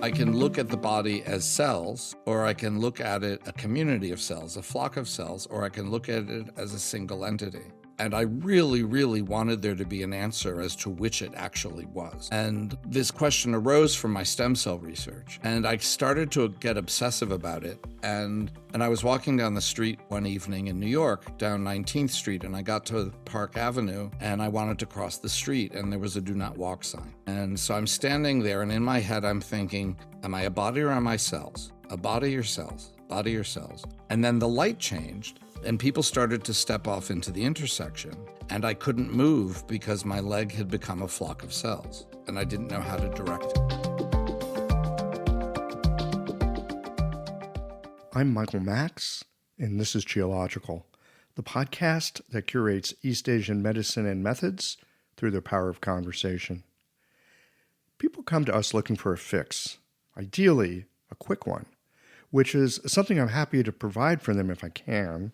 I can look at the body as cells, or I can look at it a community of cells, a flock of cells, or I can look at it as a single entity. And I really, really wanted there to be an answer as to which it actually was. And this question arose from my stem cell research. And I started to get obsessive about it. And I was walking down the street one evening in New York, down 19th Street, and I got to Park Avenue, and I wanted to cross the street, and there was a do not walk sign. And so I'm standing there, and in my head, I'm thinking, am I a body or am I cells? A body or cells? Body or cells? And then the light changed, and people started to step off into the intersection, and I couldn't move because my leg had become a flock of cells, and I didn't know how to direct it. I'm Michael Max, and this is Geological, the podcast that curates East Asian medicine and methods through the power of conversation. People come to us looking for a fix, ideally a quick one, which is something I'm happy to provide for them if I can.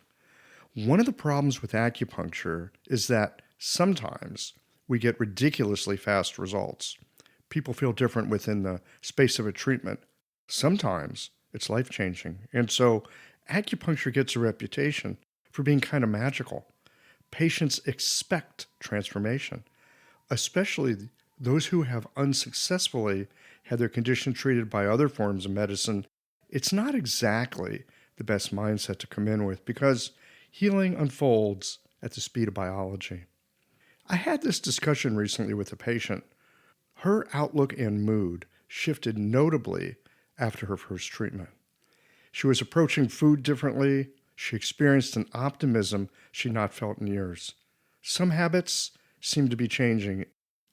One of the problems with acupuncture is that sometimes we get ridiculously fast results. People feel different within the space of a treatment. Sometimes it's life-changing. And so acupuncture gets a reputation for being kind of magical. Patients expect transformation, especially those who have unsuccessfully had their condition treated by other forms of medicine. It's not exactly the best mindset to come in with because healing unfolds at the speed of biology. I had this discussion recently with a patient. Her outlook and mood shifted notably after her first treatment. She was approaching food differently. She experienced an optimism she'd not felt in years. Some habits seemed to be changing,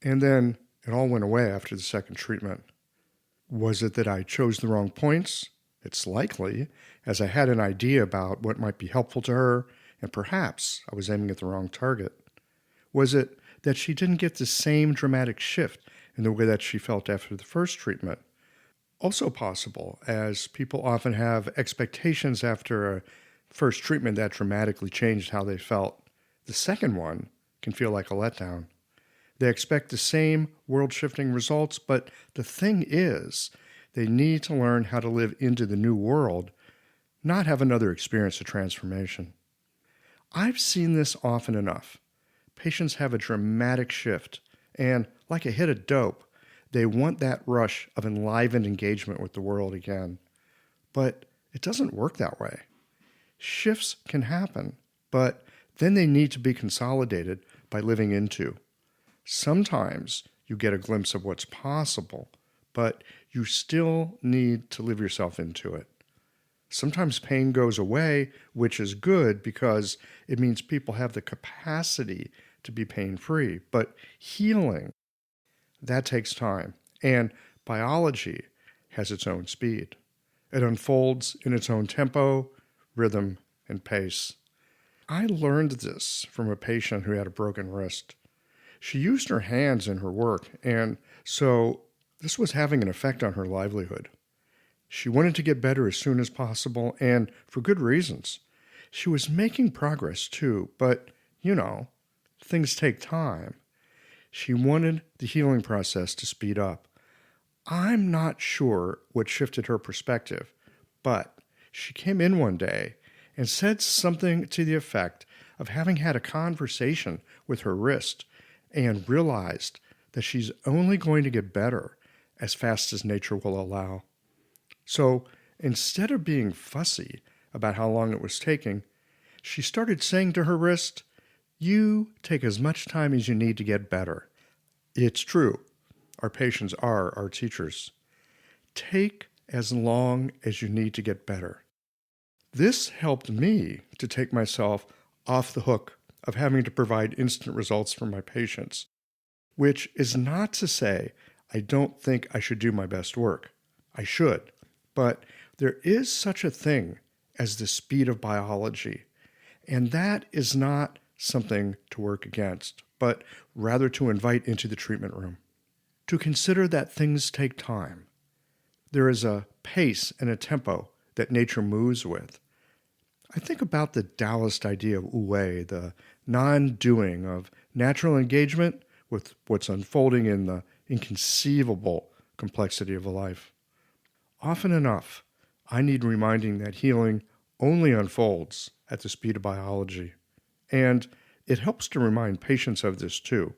and then it all went away after the second treatment. Was it that I chose the wrong points? It's likely, as I had an idea about what might be helpful to her, and perhaps I was aiming at the wrong target. Was it that she didn't get the same dramatic shift in the way that she felt after the first treatment? Also possible, as people often have expectations after a first treatment that dramatically changed how they felt. The second one can feel like a letdown. They expect the same world-shifting results, but the thing is, they need to learn how to live into the new world, not have another experience of transformation. I've seen this often enough. Patients have a dramatic shift, and like a hit of dope, they want that rush of enlivened engagement with the world again. But it doesn't work that way. Shifts can happen, but then they need to be consolidated by living into. Sometimes you get a glimpse of what's possible, but you still need to live yourself into it. Sometimes pain goes away, which is good because it means people have the capacity to be pain-free. But healing, that takes time, and biology has its own speed. It unfolds in its own tempo, rhythm, and pace. I learned this from a patient who had a broken wrist. She used her hands in her work, and so this was having an effect on her livelihood. She wanted to get better as soon as possible, and for good reasons. She was making progress too, but, things take time. She wanted the healing process to speed up. I'm not sure what shifted her perspective, but she came in one day and said something to the effect of having had a conversation with her wrist and realized that she's only going to get better as fast as nature will allow. So instead of being fussy about how long it was taking, she started saying to her wrist, "You take as much time as you need to get better." It's true. Our patients are our teachers. Take as long as you need to get better. This helped me to take myself off the hook of having to provide instant results for my patients, which is not to say I don't think I should do my best work. I should, but there is such a thing as the speed of biology, and that is not something to work against, but rather to invite into the treatment room. To consider that things take time. There is a pace and a tempo that nature moves with. I think about the Taoist idea of wu-wei, the non-doing of natural engagement with what's unfolding in the inconceivable complexity of a life. Often enough, I need reminding that healing only unfolds at the speed of biology. And it helps to remind patients of this too.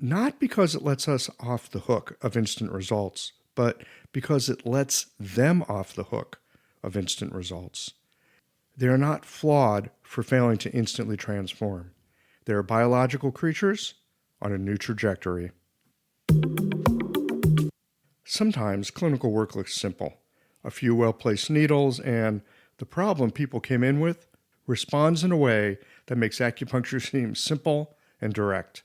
Not because it lets us off the hook of instant results, but because it lets them off the hook of instant results. They are not flawed for failing to instantly transform. They are biological creatures on a new trajectory. Sometimes clinical work looks simple. A few well-placed needles, and the problem people came in with responds in a way that makes acupuncture seem simple and direct.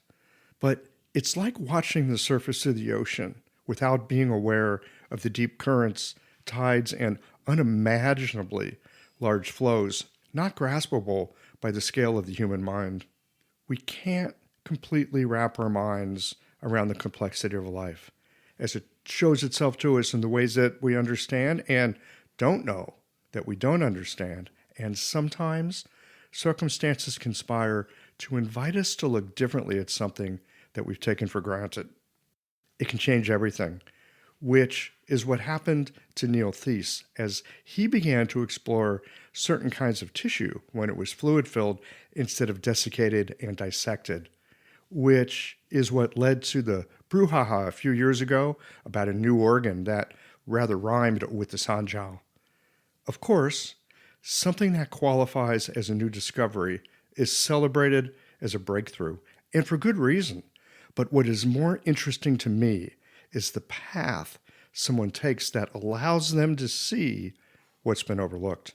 But it's like watching the surface of the ocean without being aware of the deep currents, tides, and unimaginably large flows, not graspable by the scale of the human mind. We can't completely wrap our minds around the complexity of life as it shows itself to us in the ways that we understand and don't know that we don't understand. And sometimes circumstances conspire to invite us to look differently at something that we've taken for granted. It can change everything, which is what happened to Neil Theise as he began to explore certain kinds of tissue when it was fluid-filled instead of desiccated and dissected, which is what led to the brouhaha a few years ago about a new organ that rather rhymed with the sanjiao. Of course, something that qualifies as a new discovery is celebrated as a breakthrough, and for good reason. But what is more interesting to me is the path someone takes that allows them to see what's been overlooked.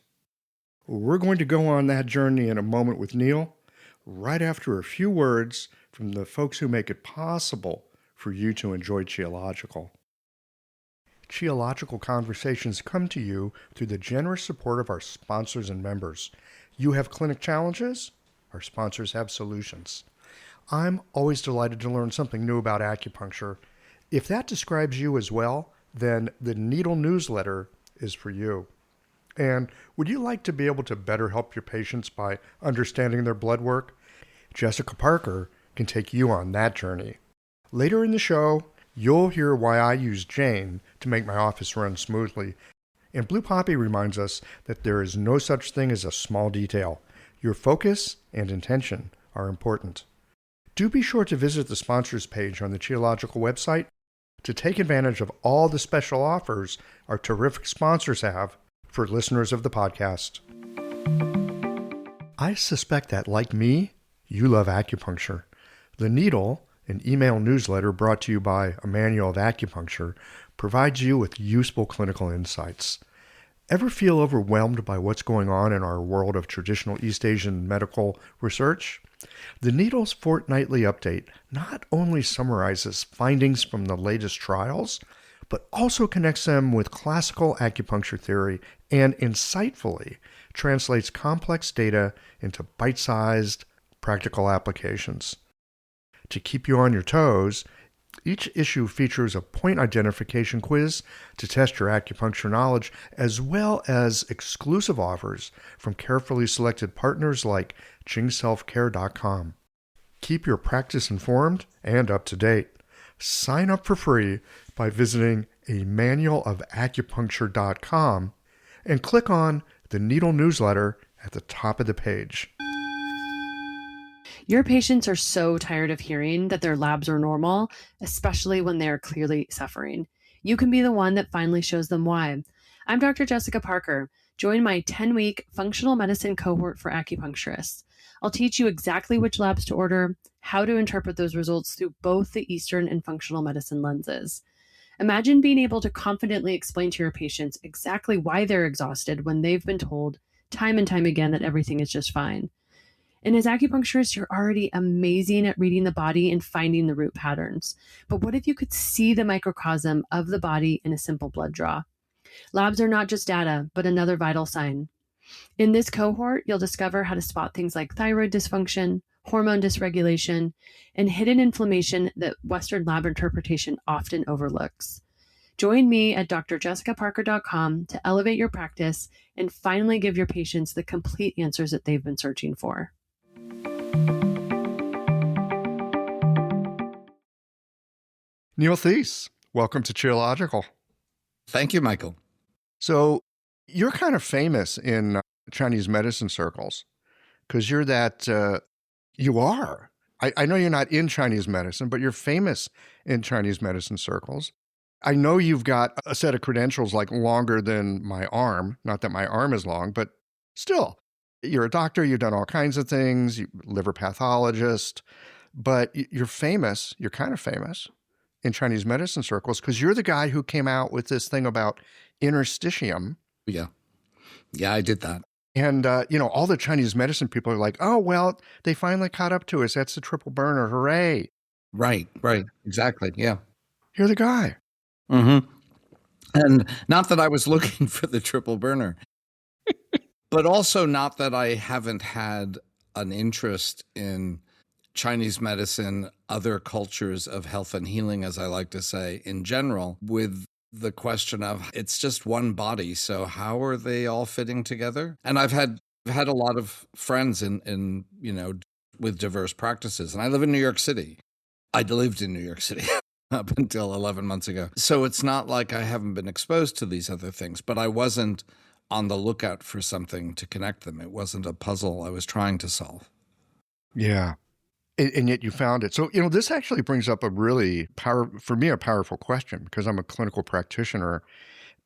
We're going to go on that journey in a moment with Neil, right after a few words from the folks who make it possible for you to enjoy Qiological. Qiological Conversations come to you through the generous support of our sponsors and members. You have clinic challenges? Our sponsors have solutions. I'm always delighted to learn something new about acupuncture. If that describes you as well, then the Needle newsletter is for you. And would you like to be able to better help your patients by understanding their blood work? Jessica Parker can take you on that journey. Later in the show, you'll hear why I use Jane to make my office run smoothly. And Blue Poppy reminds us that there is no such thing as a small detail. Your focus and intention are important. Do be sure to visit the sponsors page on the Qiological website to take advantage of all the special offers our terrific sponsors have for listeners of the podcast. I suspect that, like me, you love acupuncture. The Needle, an email newsletter brought to you by a manual of acupuncture, provides you with useful clinical insights. Ever feel overwhelmed by what's going on in our world of traditional East Asian medical research? The Needle's fortnightly update not only summarizes findings from the latest trials, but also connects them with classical acupuncture theory and insightfully translates complex data into bite-sized, practical applications. To keep you on your toes, each issue features a point identification quiz to test your acupuncture knowledge, as well as exclusive offers from carefully selected partners like ChingSelfCare.com. Keep your practice informed and up to date. Sign up for free by visiting a manualofacupuncture.com and click on the Needle newsletter at the top of the page. Your patients are so tired of hearing that their labs are normal, especially when they are clearly suffering. You can be the one that finally shows them why. I'm Dr. Jessica Parker. Join my 10-week functional medicine cohort for acupuncturists. I'll teach you exactly which labs to order, how to interpret those results through both the Eastern and functional medicine lenses. Imagine being able to confidently explain to your patients exactly why they're exhausted when they've been told time and time again that everything is just fine. And as acupuncturists, you're already amazing at reading the body and finding the root patterns. But what if you could see the microcosm of the body in a simple blood draw? Labs are not just data, but another vital sign. In this cohort, you'll discover how to spot things like thyroid dysfunction, hormone dysregulation, and hidden inflammation that Western lab interpretation often overlooks. Join me at drjessicaparker.com to elevate your practice and finally give your patients the complete answers that they've been searching for. Neil Theise, welcome to Qiological. Thank you, Michael. So you're kind of famous in Chinese medicine circles because you're that, you are. I know you're not in Chinese medicine, but you're famous in Chinese medicine circles. I know you've got a set of credentials like longer than my arm. Not that my arm is long, but still, you're a doctor. You've done all kinds of things. You're liver pathologist, but you're famous. You're kind of famous in Chinese medicine circles because you're the guy who came out with this thing about interstitium. Yeah. Yeah, I did that. And, all the Chinese medicine people are like, oh, well, they finally caught up to us. That's the triple burner. Hooray. Right. Exactly. Yeah. You're the guy. Mm-hmm. And not that I was looking for the triple burner, but also not that I haven't had an interest in Chinese medicine, other cultures of health and healing, as I like to say, in general, with the question of it's just one body. So how are they all fitting together? And I've had a lot of friends in with diverse practices. And I live in New York City. I lived in New York City up until 11 months ago. So it's not like I haven't been exposed to these other things, but I wasn't on the lookout for something to connect them. It wasn't a puzzle I was trying to solve. Yeah. And yet you found it. So, this actually brings up a really for me, a powerful question because I'm a clinical practitioner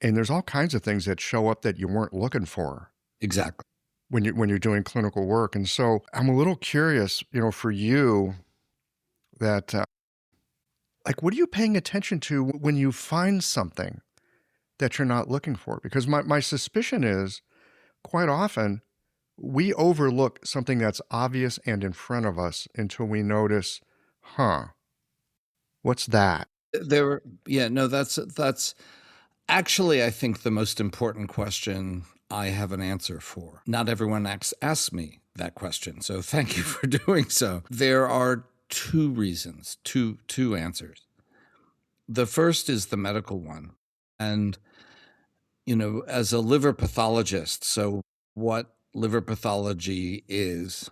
and there's all kinds of things that show up that you weren't looking for. Exactly. When you're doing clinical work. And so I'm a little curious, for you that, what are you paying attention to when you find something that you're not looking for? Because my suspicion is quite often we overlook something that's obvious and in front of us until we notice, what's that? That's actually, I think, the most important question I have an answer for. Not everyone asks me that question, so thank you for doing so. There are two reasons, two answers. The first is the medical one. And, as a liver pathologist, so what liver pathology is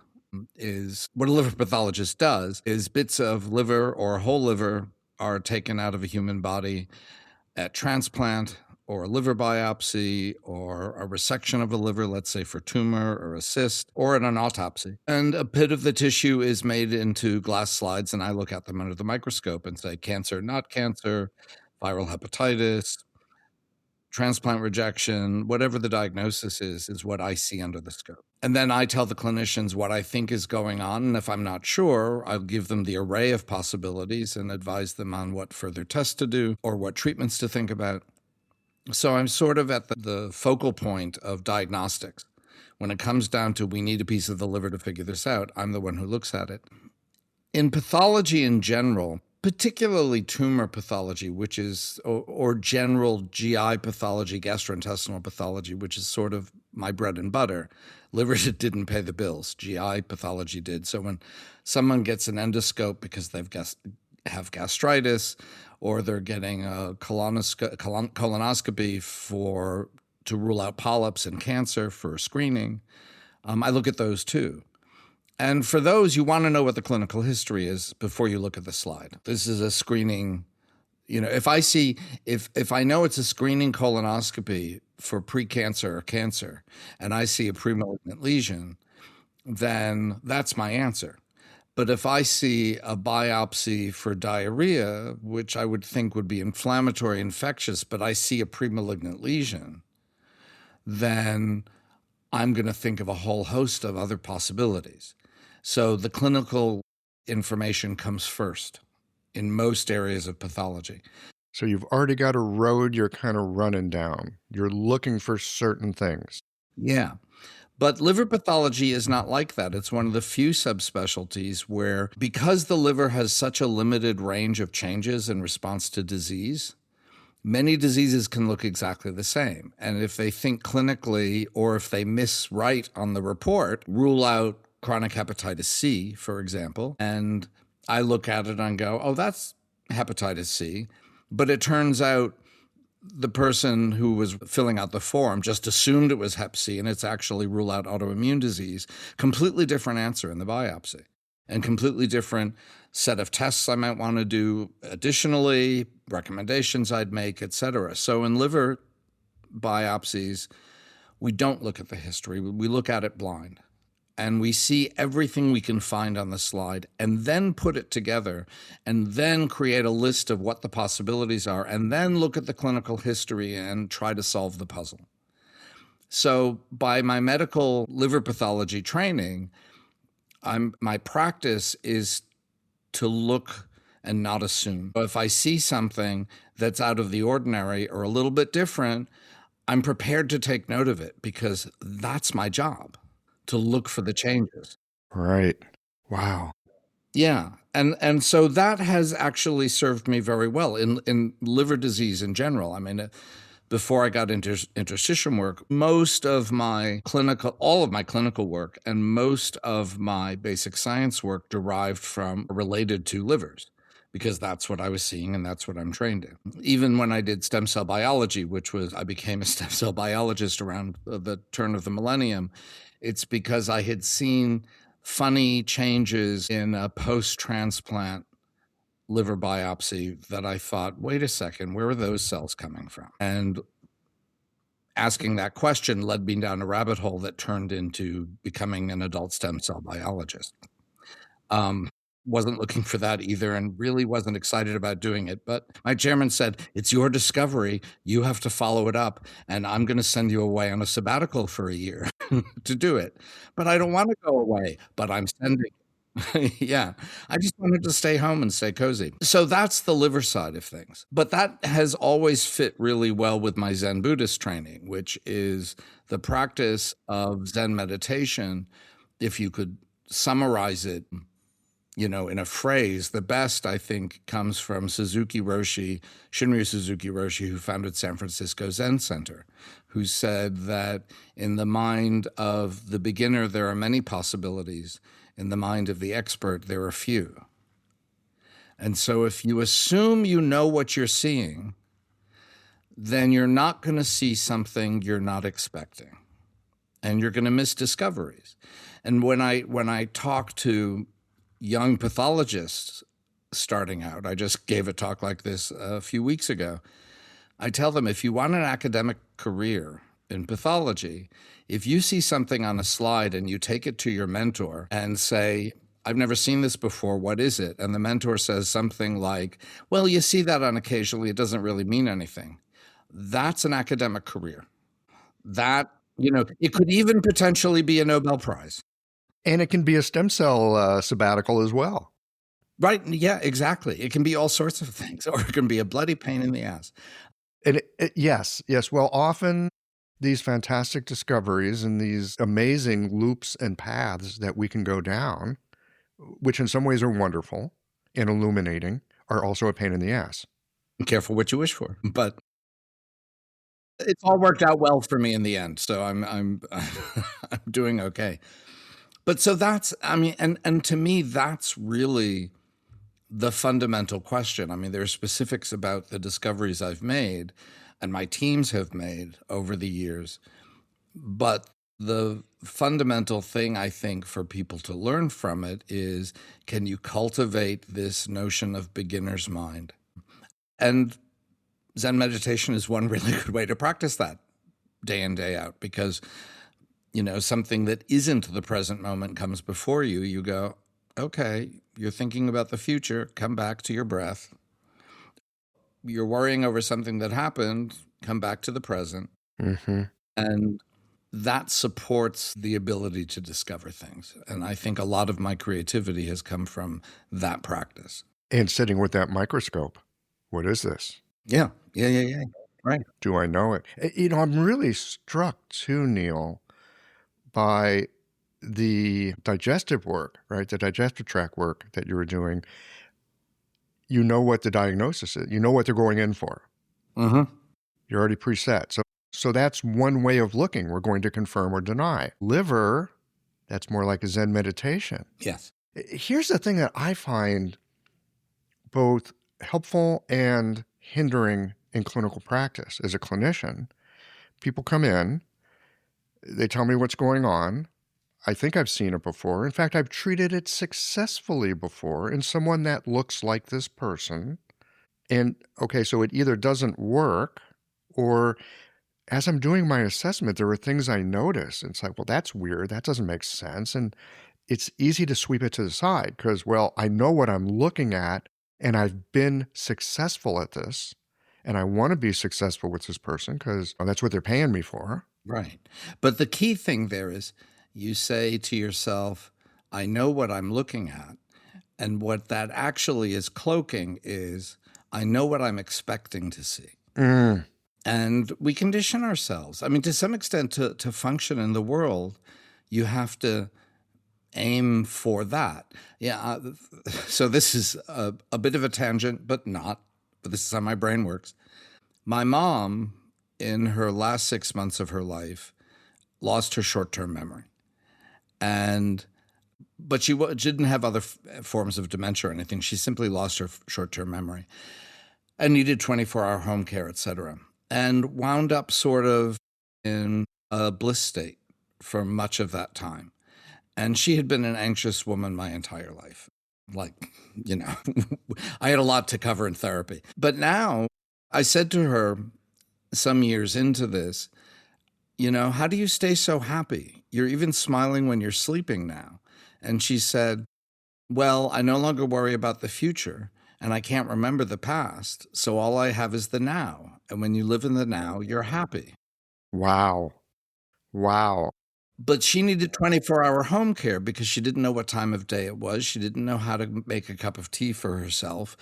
what a liver pathologist does is bits of liver or whole liver are taken out of a human body at transplant or a liver biopsy or a resection of a liver, let's say for tumor or a cyst, or in an autopsy. And a bit of the tissue is made into glass slides, and I look at them under the microscope and say cancer, not cancer, viral hepatitis, transplant rejection, whatever the diagnosis is what I see under the scope. And then I tell the clinicians what I think is going on. And if I'm not sure, I'll give them the array of possibilities and advise them on what further tests to do or what treatments to think about. So I'm sort of at the focal point of diagnostics. When it comes down to we need a piece of the liver to figure this out, I'm the one who looks at it. In pathology in general, particularly tumor pathology, which is, or general GI pathology, gastrointestinal pathology, which is sort of my bread and butter. Liver didn't pay the bills. GI pathology did. So when someone gets an endoscope because they've have gastritis, or they're getting a colonoscopy to rule out polyps and cancer for screening, I look at those too. And for those, you want to know what the clinical history is before you look at the slide. This is a screening, if I know it's a screening colonoscopy for precancer or cancer, and I see a premalignant lesion, then that's my answer. But if I see a biopsy for diarrhea, which I would think would be inflammatory, infectious, but I see a premalignant lesion, then I'm going to think of a whole host of other possibilities. So the clinical information comes first in most areas of pathology. So you've already got a road you're kind of running down. You're looking for certain things. Yeah. But liver pathology is not like that. It's one of the few subspecialties where, because the liver has such a limited range of changes in response to disease, many diseases can look exactly the same. And if they think clinically, or if they miss right on the report, rule out chronic hepatitis C, for example, and I look at it and go, oh, that's hepatitis C. But it turns out the person who was filling out the form just assumed it was hep C, and it's actually rule out autoimmune disease. Completely different answer in the biopsy, and completely different set of tests I might want to do additionally, recommendations I'd make, et cetera. So in liver biopsies, we don't look at the history. We look at it blind. And we see everything we can find on the slide and then put it together and then create a list of what the possibilities are and then look at the clinical history and try to solve the puzzle. So by my medical liver pathology training, my practice is to look and not assume. If I see something that's out of the ordinary or a little bit different, I'm prepared to take note of it because that's my job, to look for the changes. Right. Wow. Yeah. And so that has actually served me very well in liver disease in general. I mean, before I got into interstitium work, all of my clinical work and most of my basic science work related to livers, because that's what I was seeing and that's what I'm trained in. Even when I did stem cell biology, I became a stem cell biologist around the turn of the millennium, it's because I had seen funny changes in a post-transplant liver biopsy that I thought, wait a second, where are those cells coming from? And asking that question led me down a rabbit hole that turned into becoming an adult stem cell biologist. Wasn't looking for that either and really wasn't excited about doing it. But my chairman said, it's your discovery. You have to follow it up. And I'm going to send you away on a sabbatical for a year to do it. But I don't want to go away, but I'm sending. Yeah, I just wanted to stay home and stay cozy. So that's the liver side of things. But that has always fit really well with my Zen Buddhist training, which is the practice of Zen meditation. If you could summarize it, in a phrase, the best, I think, comes from Shinryu Suzuki Roshi, who founded San Francisco Zen Center, who said that in the mind of the beginner, there are many possibilities. In the mind of the expert, there are few. And so if you assume you know what you're seeing, then you're not going to see something you're not expecting. And you're going to miss discoveries. And when I talk to young pathologists starting out, I just gave a talk like this a few weeks ago, I tell them, if you want an academic career in pathology, if you see something on a slide and you take it to your mentor and say, I've never seen this before, what is it? And the mentor says something like, well, you see that on occasionally, it doesn't really mean anything. That's an academic career. That, it could even potentially be a Nobel Prize. And it can be a stem cell sabbatical as well. Right. Yeah, exactly. It can be all sorts of things, or it can be a bloody pain in the ass. And yes. Well, often these fantastic discoveries and these amazing loops and paths that we can go down, which in some ways are wonderful and illuminating, are also a pain in the ass. Be careful what you wish for, but it's all worked out well for me in the end. So I'm doing okay. But so that's, and to me, that's really the fundamental question. I mean, there are specifics about the discoveries I've made and my teams have made over the years. But the fundamental thing, I think, for people to learn from it is, can you cultivate this notion of beginner's mind? And Zen meditation is one really good way to practice that day in, day out, because something that isn't the present moment comes before you, you go, okay, you're thinking about the future, come back to your breath. You're worrying over something that happened, come back to the present. Mm-hmm. And that supports the ability to discover things. And I think a lot of my creativity has come from that practice. And sitting with that microscope, what is this? Yeah. Right. Do I know it? I'm really struck too, Neil, by the digestive work, right? The digestive tract work that you were doing. You know what the diagnosis is. You know what they're going in for. Mm-hmm. You're already preset. So that's one way of looking. We're going to confirm or deny. Liver, that's more like a Zen meditation. Yes. Here's the thing that I find both helpful and hindering in clinical practice. As a clinician, people come in, they tell me what's going on. I think I've seen it before. In fact, I've treated it successfully before in someone that looks like this person. And okay, so it either doesn't work or as I'm doing my assessment, there were things I noticed. And it's like, well, that's weird. That doesn't make sense. And it's easy to sweep it to the side because, well, I know what I'm looking at and I've been successful at this. And I want to be successful with this person because that's what they're paying me for. Right. But the key thing there is you say to yourself, I know what I'm looking at. And what that actually is cloaking is, I know what I'm expecting to see. And we condition ourselves. I mean, to some extent, to function in the world, you have to aim for that. Yeah. So this is a bit of a tangent, but not. But this is how my brain works. My mom, in her last 6 months of her life, lost her short-term memory. But she didn't have other forms of dementia or anything. She simply lost her short-term memory and needed 24-hour home care, et cetera, and wound up sort of in a bliss state for much of that time. And she had been an anxious woman my entire life. Like, I had a lot to cover in therapy. But now I said to her some years into this, how do you stay so happy? You're even smiling when you're sleeping now. And she said, well, I no longer worry about the future and I can't remember the past. So all I have is the now. And when you live in the now, you're happy. Wow. But she needed 24-hour home care because she didn't know what time of day it was. She didn't know how to make a cup of tea for herself.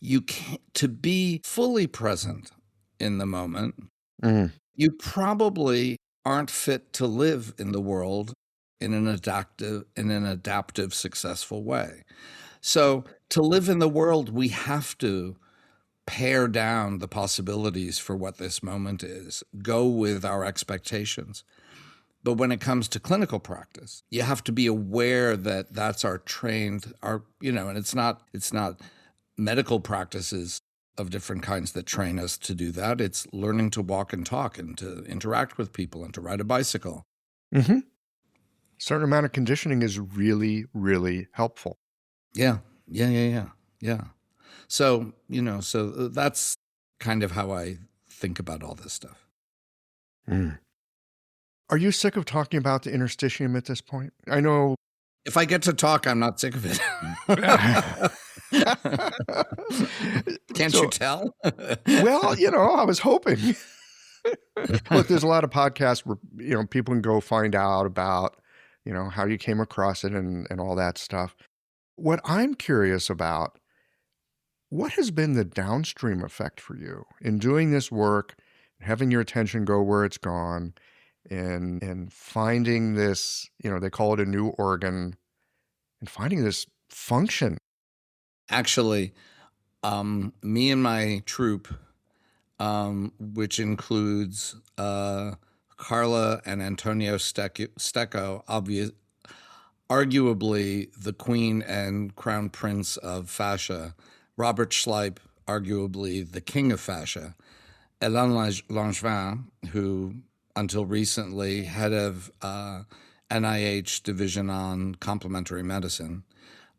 To be fully present in the moment, you probably aren't fit to live in the world in an adaptive, successful way. So to live in the world, we have to pare down the possibilities for what this moment is, go with our expectations. But when it comes to clinical practice, you have to be aware that that's and it's not medical practices of different kinds that train us to do that. It's learning to walk and talk and to interact with people and to ride a bicycle. Mm-hmm. Certain amount of conditioning is really, really helpful. Yeah. So, so that's kind of how I think about all this stuff. Are you sick of talking about the interstitium at this point? I know. If I get to talk, I'm not sick of it. Can't you tell? Well, I was hoping. Look, there's a lot of podcasts where, people can go find out about, how you came across it and all that stuff. What I'm curious about, what has been the downstream effect for you in doing this work, having your attention go where it's gone, and finding this, they call it a new organ, and finding this function? Actually, me and my troupe, which includes Carla and Antonio Stecco, arguably the queen and crown prince of fascia, Robert Schleip, arguably the king of fascia, Hélène Langevin, who until recently head of NIH division on complementary medicine,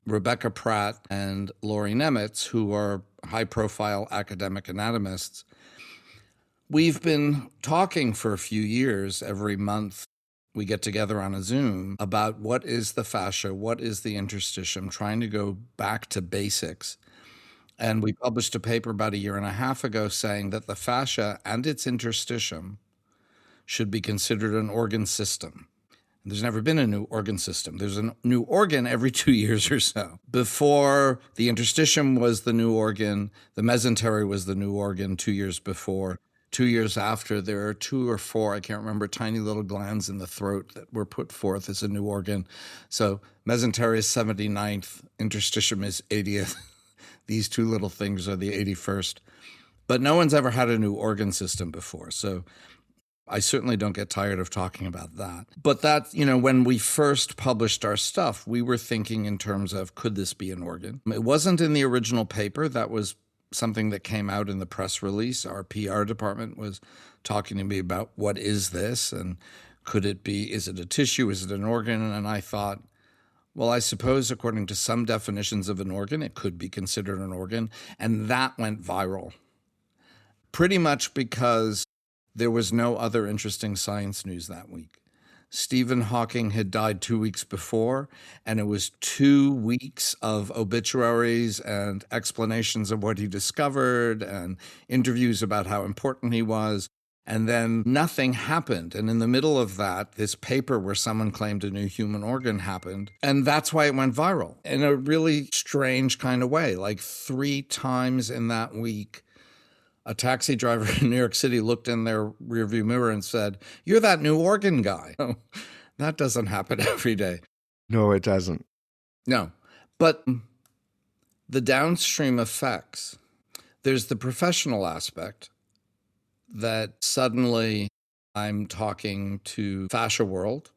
Rebecca Pratt and Lori Nemitz, who are high-profile academic anatomists. We've been talking for a few years. Every month we get together on a Zoom about what is the fascia, what is the interstitium, trying to go back to basics. And we published a paper about 1.5 years ago saying that the fascia and its interstitium should be considered an organ system. There's never been a new organ system. There's a new organ every 2 years or so. Before, the interstitium was the new organ. The mesentery was the new organ 2 years before. 2 years after, there are 2 or 4, I can't remember, tiny little glands in the throat that were put forth as a new organ. So mesentery is 79th, interstitium is 80th. These 2 little things are the 81st. But no one's ever had a new organ system before. So I certainly don't get tired of talking about that. But that, when we first published our stuff, we were thinking in terms of, could this be an organ? It wasn't in the original paper. That was something that came out in the press release. Our PR department was talking to me about, what is this? And could it be, is it a tissue? Is it an organ? And I thought, well, I suppose according to some definitions of an organ, it could be considered an organ. And that went viral. Pretty much because There was no other interesting science news that week. Stephen Hawking had died 2 weeks before, and it was 2 weeks of obituaries and explanations of what he discovered and interviews about how important he was. And then nothing happened. And in the middle of that, this paper where someone claimed a new human organ happened. And that's why it went viral in a really strange kind of way. Like 3 times in that week, a taxi driver in New York City looked in their rearview mirror and said, "You're that new organ guy." That doesn't happen every day. No, it doesn't. No. But the downstream effects, there's the professional aspect that suddenly I'm talking to fascia world.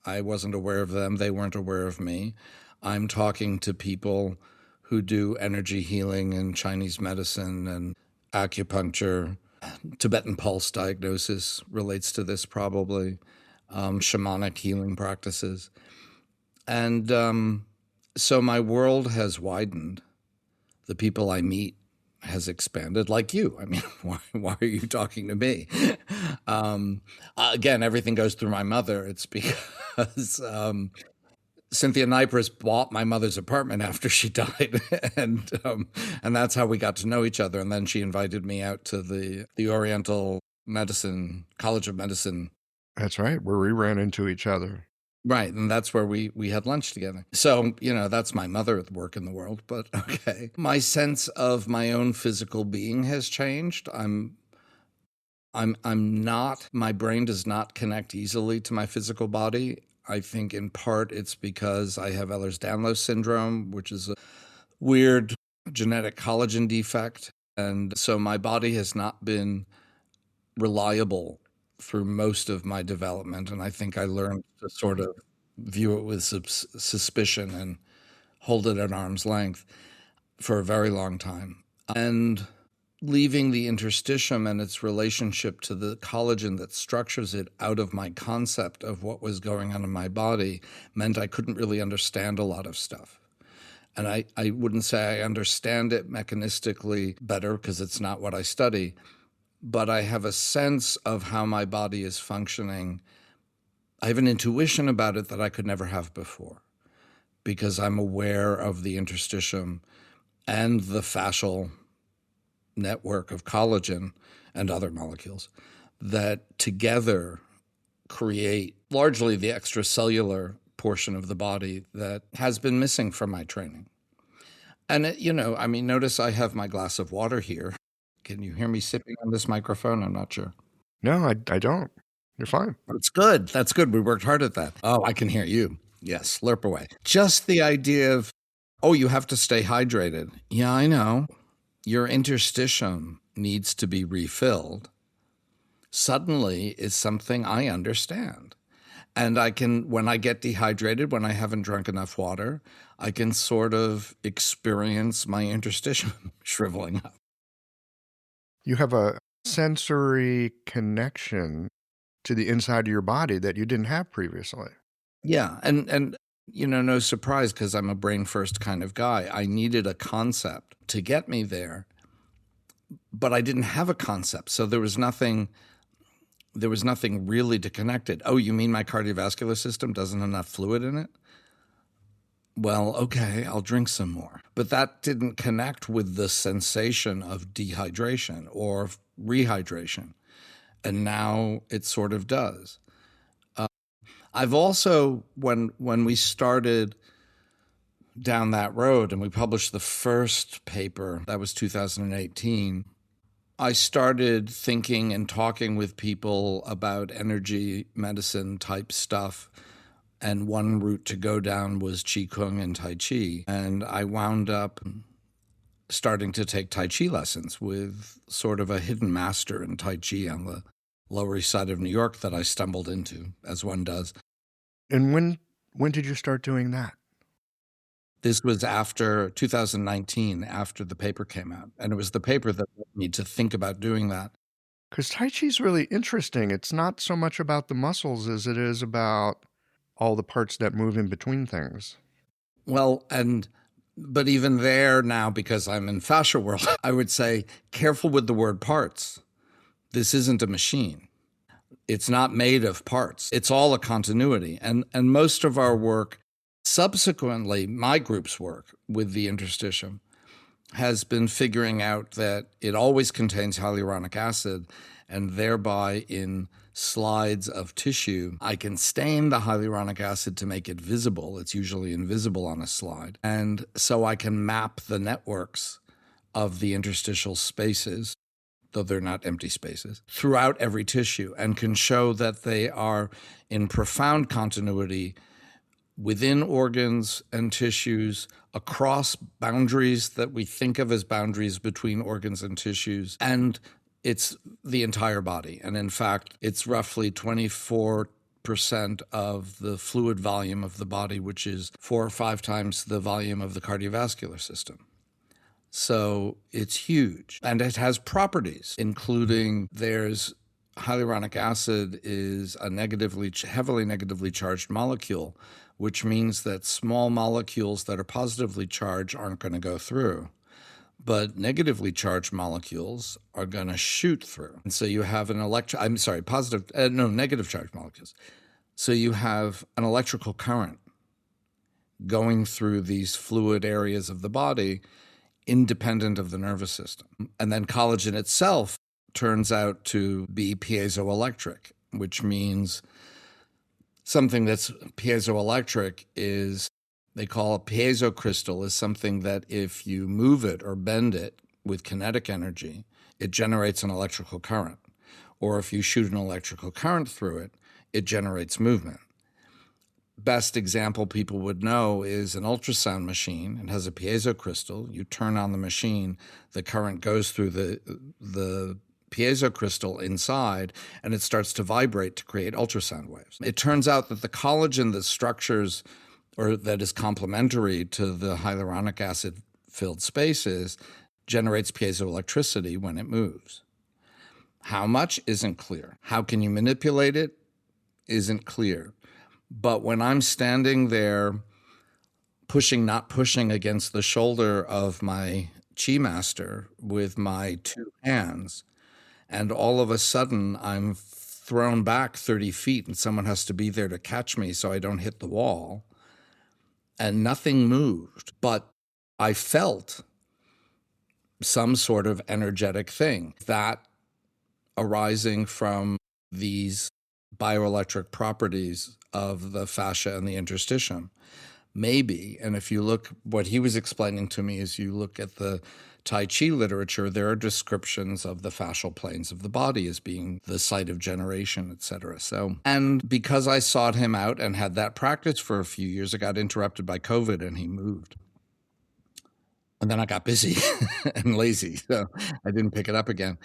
I wasn't aware of them. They weren't aware of me. I'm talking to people who do energy healing and Chinese medicine and acupuncture. Tibetan pulse diagnosis relates to this probably, shamanic healing practices. And so my world has widened. The people I meet has expanded, like you. I mean, why are you talking to me? Again, everything goes through my mother. It's because Cynthia Nipris bought my mother's apartment after she died, and that's how we got to know each other. And then she invited me out to the Oriental Medicine College of Medicine. That's right, where we ran into each other. Right, and that's where we had lunch together. So, that's my mother at work in the world, but okay. My sense of my own physical being has changed. I'm not, my brain does not connect easily to my physical body. I think in part it's because I have Ehlers-Danlos syndrome, which is a weird genetic collagen defect. And so my body has not been reliable through most of my development. And I think I learned to sort of view it with suspicion and hold it at arm's length for a very long time. And leaving the interstitium and its relationship to the collagen that structures it out of my concept of what was going on in my body meant I couldn't really understand a lot of stuff. And I wouldn't say I understand it mechanistically better because it's not what I study, but I have a sense of how my body is functioning. I have an intuition about it that I could never have before because I'm aware of the interstitium and the fascial network of collagen and other molecules that together create largely the extracellular portion of the body that has been missing from my training. And, notice I have my glass of water here. Can you hear me sipping on this microphone? I'm not sure. No, I don't. You're fine. That's good. That's good. We worked hard at that. Oh, I can hear you. Yes, slurp away. Just the idea of, you have to stay hydrated. Yeah, I know. Your interstitium needs to be refilled, suddenly is something I understand. And I can, when I get dehydrated, when I haven't drunk enough water, I can sort of experience my interstitium shriveling up. You have a sensory connection to the inside of your body that you didn't have previously. Yeah, and no surprise, because I'm a brain first kind of guy. I needed a concept to get me there, but I didn't have a concept. So there was nothing really to connect it. Oh, you mean my cardiovascular system doesn't have enough fluid in it? Well, okay, I'll drink some more. But that didn't connect with the sensation of dehydration or rehydration. And now it sort of does. I've also, when we started down that road and we published the first paper, that was 2018, I started thinking and talking with people about energy medicine type stuff. And one route to go down was Qigong and Tai Chi. And I wound up starting to take Tai Chi lessons with sort of a hidden master in Tai Chi on the Lower East Side of New York that I stumbled into, as one does. And when did you start doing that? This was after 2019, after the paper came out. And it was the paper that led me to think about doing that. Because Tai Chi is really interesting. It's not so much about the muscles as it is about all the parts that move in between things. Well, but even there now, because I'm in fascia world, I would say careful with the word parts, this isn't a machine. It's not made of parts. It's all a continuity. And most of our work, subsequently, my group's work with the interstitium, has been figuring out that it always contains hyaluronic acid, and thereby in slides of tissue, I can stain the hyaluronic acid to make it visible. It's usually invisible on a slide. And so I can map the networks of the interstitial spaces, though they're not empty spaces, throughout every tissue, and can show that they are in profound continuity within organs and tissues, across boundaries that we think of as boundaries between organs and tissues, and it's the entire body. And in fact, it's roughly 24% of the fluid volume of the body, which is 4 or 5 times the volume of the cardiovascular system. So it's huge. And it has properties, including there's hyaluronic acid is a heavily negatively charged molecule, which means that small molecules that are positively charged aren't going to go through. But negatively charged molecules are going to shoot through. And so you have negative charged molecules. So you have an electrical current going through these fluid areas of the body, independent of the nervous system. And then collagen itself turns out to be piezoelectric, which means something that's piezoelectric is, they call a piezo crystal, is something that if you move it or bend it with kinetic energy, it generates an electrical current. Or if you shoot an electrical current through it, it generates movement. Best example people would know is an ultrasound machine. It has a piezo crystal. You turn on the machine, the current goes through the piezo crystal inside, and it starts to vibrate to create ultrasound waves. It turns out that the collagen that structures or that is complementary to the hyaluronic acid-filled spaces generates piezoelectricity when it moves. How much isn't clear. How can you manipulate it isn't clear. But when I'm standing there not pushing against the shoulder of my chi master with my 2 hands, and all of a sudden I'm thrown back 30 feet and someone has to be there to catch me so I don't hit the wall, and nothing moved, but I felt some sort of energetic thing that arising from these bioelectric properties of the fascia and the interstitium. Maybe, and if you look, what he was explaining to me is you look at the Tai Chi literature, there are descriptions of the fascial planes of the body as being the site of generation, etc. So, and because I sought him out and had that practice for a few years, I got interrupted by COVID and he moved. And then I got busy and lazy, so I didn't pick it up again.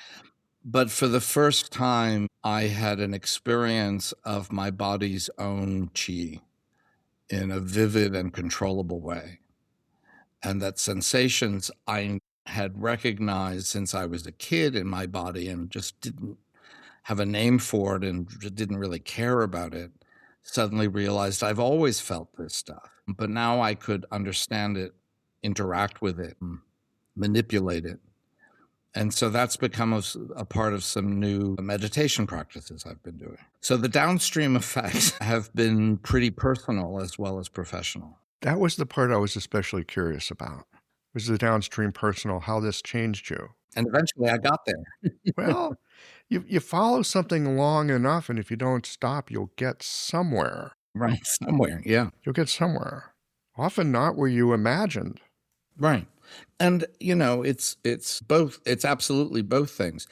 But for the first time, I had an experience of my body's own chi in a vivid and controllable way. And that sensations I had recognized since I was a kid in my body and just didn't have a name for it and didn't really care about it, suddenly realized I've always felt this stuff. But now I could understand it, interact with it, manipulate it. And so that's become a part of some new meditation practices I've been doing. So the downstream effects have been pretty personal as well as professional. That was the part I was especially curious about. Was the downstream personal, how this changed you? And eventually I got there. Well, you follow something long enough, and if you don't stop, you'll get somewhere. Right, somewhere, yeah. You'll get somewhere. Often not where you imagined. Right. And, it's both. It's absolutely both things.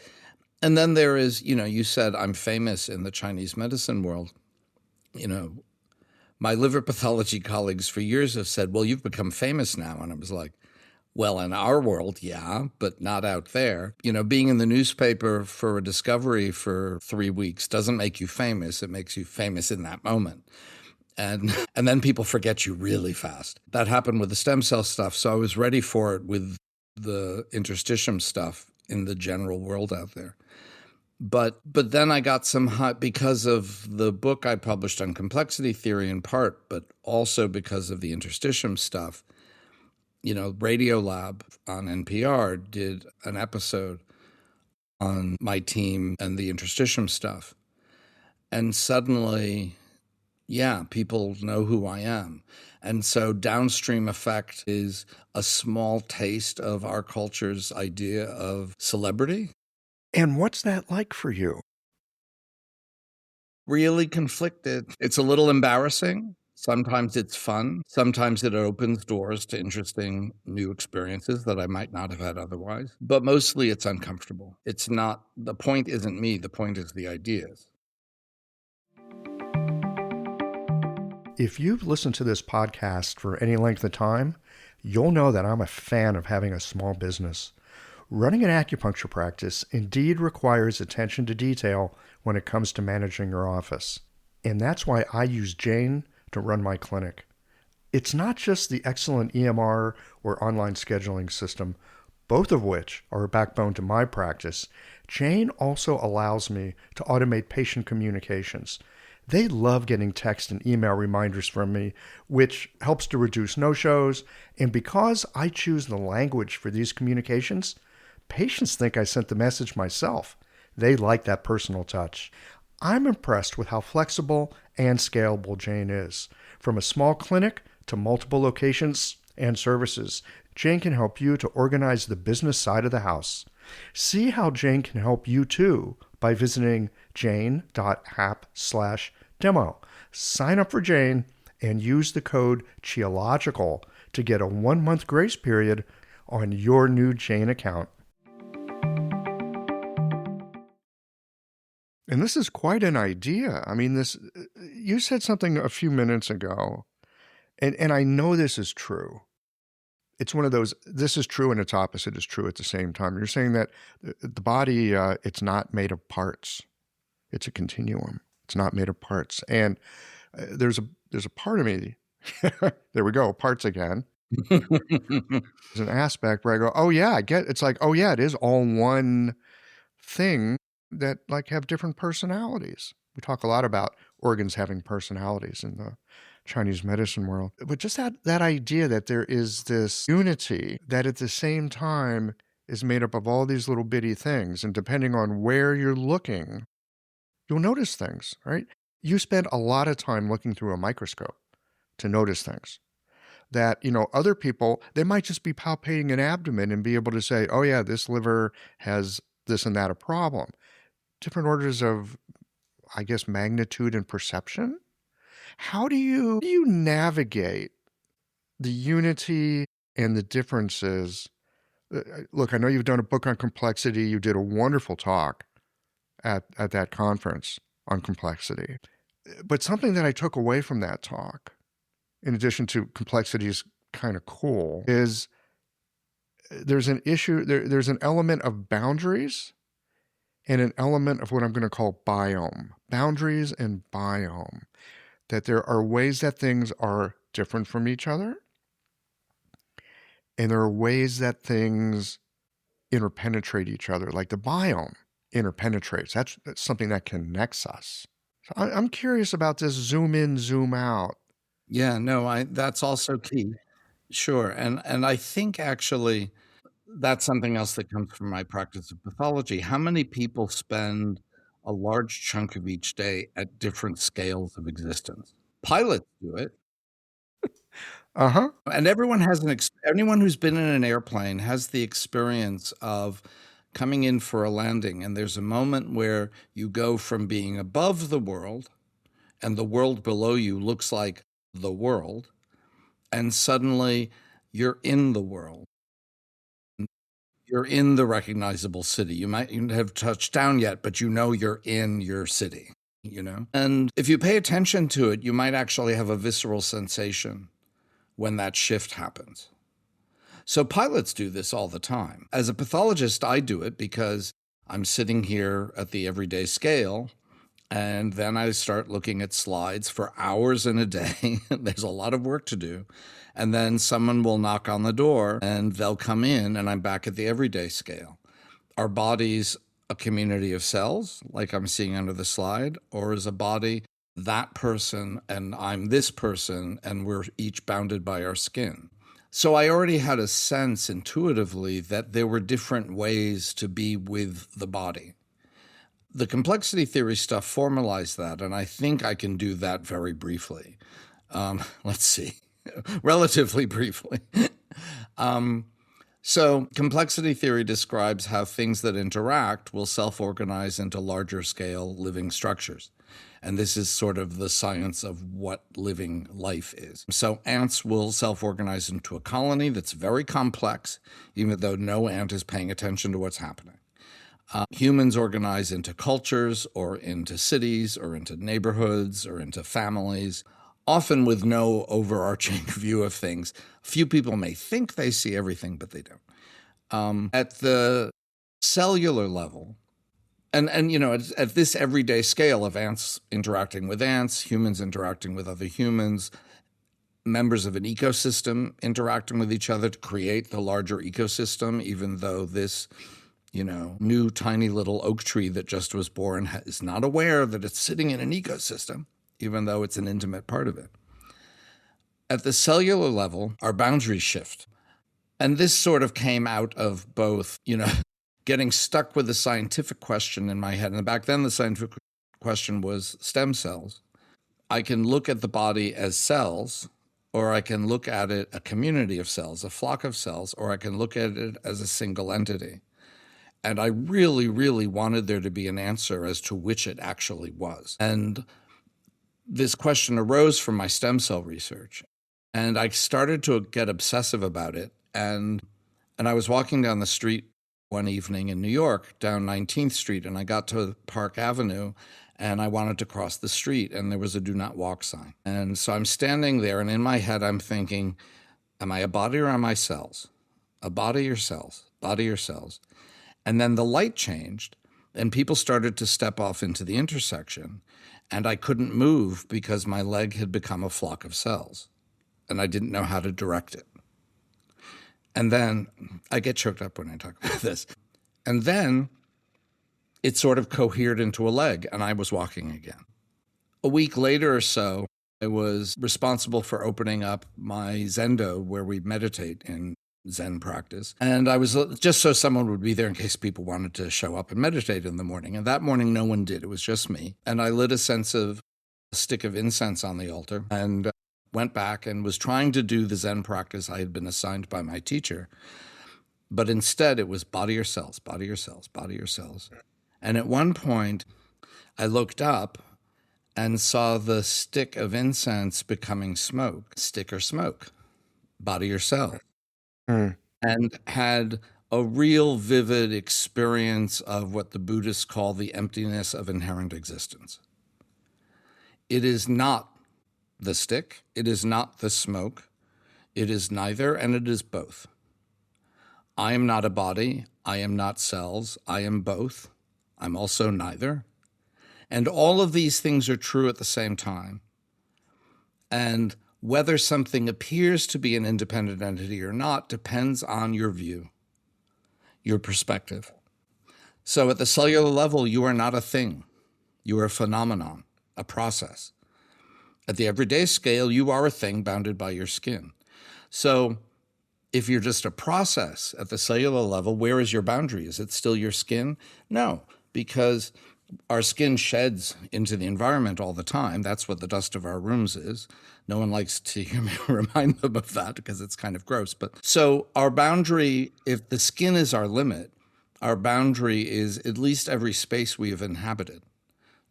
And then there is, you said I'm famous in the Chinese medicine world. My liver pathology colleagues for years have said, well, you've become famous now. And I was like, well, in our world, yeah, but not out there. Being in the newspaper for a discovery for 3 weeks doesn't make you famous. It makes you famous in that moment. And then people forget you really fast. That happened with the stem cell stuff. So I was ready for it with the interstitium stuff in the general world out there. But then I got some hot because of the book I published on complexity theory in part, but also because of the interstitium stuff. Radiolab on NPR did an episode on my team and the interstitium stuff. And suddenly, people know who I am. And so downstream effect is a small taste of our culture's idea of celebrity. And what's that like for you? Really conflicted. It's a little embarrassing. Sometimes it's fun. Sometimes it opens doors to interesting new experiences that I might not have had otherwise. But mostly it's uncomfortable. It's not, the point isn't me, the point is the ideas. If you've listened to this podcast for any length of time, you'll know that I'm a fan of having a small business. Running an acupuncture practice indeed requires attention to detail when it comes to managing your office. And that's why I use Jane to run my clinic. It's not just the excellent EMR or online scheduling system, both of which are a backbone to my practice. Jane also allows me to automate patient communications. They love getting text and email reminders from me, which helps to reduce no-shows. And because I choose the language for these communications, patients think I sent the message myself. They like that personal touch. I'm impressed with how flexible and scalable Jane is. From a small clinic to multiple locations and services, Jane can help you to organize the business side of the house. See how Jane can help you too by visiting jane.app/demo. Sign up for Jane and use the code CHEOLOGICAL to get a 1-month grace period on your new Jane account. And this is quite an idea. I mean, you said something a few minutes ago, and I know this is true. It's one of those, this is true and its opposite is true at the same time. You're saying that the body, it's not made of parts. It's a continuum. It's not made of parts. And there's a part of me, there we go, parts again. There's an aspect where I go, oh yeah, I get, it's like, oh yeah, it is all one thing that like have different personalities. We talk a lot about organs having personalities in the Chinese medicine world. But just that idea that there is this unity that at the same time is made up of all these little bitty things. And depending on where you're looking, you'll notice things, right? You spend a lot of time looking through a microscope to notice things that, other people, they might just be palpating an abdomen and be able to say, oh yeah, this liver has this and that a problem. Different orders of, I guess, magnitude and perception. How do you navigate the unity and the differences? Look, I know you've done a book on complexity. You did a wonderful talk at that conference on complexity. But something that I took away from that talk, in addition to complexity is kind of cool, is there's an issue, there's an element of boundaries and an element of what I'm going to call biome. Boundaries and biome. That there are ways that things are different from each other, and there are ways that things interpenetrate each other, like the biome interpenetrates. That's something that connects us. So I'm curious about this zoom in, zoom out. Yeah, no, that's also key. Sure. And I think actually that's something else that comes from my practice of pathology. How many people spend a large chunk of each day at different scales of existence? Pilots do it. Uh-huh. And everyone has anyone who's been in an airplane has the experience of coming in for a landing, and there's a moment where you go from being above the world, and the world below you looks like the world, and suddenly you're in the world. You're in the recognizable city. You might even have touched down yet, but you're in your city, And if you pay attention to it, you might actually have a visceral sensation when that shift happens. So pilots do this all the time. As a pathologist, I do it because I'm sitting here at the everyday scale, and then I start looking at slides for hours in a day. There's a lot of work to do. And then someone will knock on the door and they'll come in, and I'm back at the everyday scale. Are bodies a community of cells, like I'm seeing under the slide, or is a body that person and I'm this person and we're each bounded by our skin? So I already had a sense intuitively that there were different ways to be with the body. The complexity theory stuff formalized that, and I think I can do that very briefly. Let's see, relatively briefly. So complexity theory describes how things that interact will self-organize into larger scale living structures. And this is sort of the science of what living life is. So ants will self-organize into a colony that's very complex, even though no ant is paying attention to what's happening. Humans organize into cultures or into cities or into neighborhoods or into families, often with no overarching view of things. Few people may think they see everything, but they don't. At the cellular level, and you know, at this everyday scale of ants interacting with ants, humans interacting with other humans, members of an ecosystem interacting with each other to create the larger ecosystem, even though this, you know, new tiny little oak tree that just was born is not aware that it's sitting in an ecosystem, even though it's an intimate part of it. At the cellular level, our boundaries shift. And this sort of came out of both, you know, getting stuck with the scientific question in my head. And back then, the scientific question was stem cells. I can look at the body as cells, or I can look at it a community of cells, a flock of cells, or I can look at it as a single entity. And I really, really wanted there to be an answer as to which it actually was. And this question arose from my stem cell research. And I started to get obsessive about it. And I was walking down the street one evening in New York, down 19th Street, and I got to Park Avenue, and I wanted to cross the street, and there was a do not walk sign. And so I'm standing there, and in my head I'm thinking, am I a body or am I cells? A body or cells? Body or cells? And then the light changed, and people started to step off into the intersection, and I couldn't move because my leg had become a flock of cells, and I didn't know how to direct it. And then I get choked up when I talk about this. And then it sort of cohered into a leg, and I was walking again. A week later or so, I was responsible for opening up my Zendo, where we meditate in Zen practice. And I was just so someone would be there in case people wanted to show up and meditate in the morning. And that morning, no one did. It was just me. And I lit a stick of incense on the altar and went back and was trying to do the Zen practice I had been assigned by my teacher. But instead, it was body or cells, body or cells, body or cells. And at one point, I looked up and saw the stick of incense becoming smoke, stick or smoke, body or cell. And had a real vivid experience of what the Buddhists call the emptiness of inherent existence. It is not the stick, it is not the smoke, it is neither, and it is both. I am not a body, I am not cells, I am both, I'm also neither. And all of these things are true at the same time. And whether something appears to be an independent entity or not depends on your view, your perspective. So at the cellular level, you are not a thing. You are a phenomenon, a process. At the everyday scale, you are a thing bounded by your skin. So if you're just a process at the cellular level, where is your boundary? Is it still your skin? No, because our skin sheds into the environment all the time. That's what the dust of our rooms is. No one likes to hear me remind them of that because it's kind of gross. But so our boundary, if the skin is our limit, our boundary is at least every space we have inhabited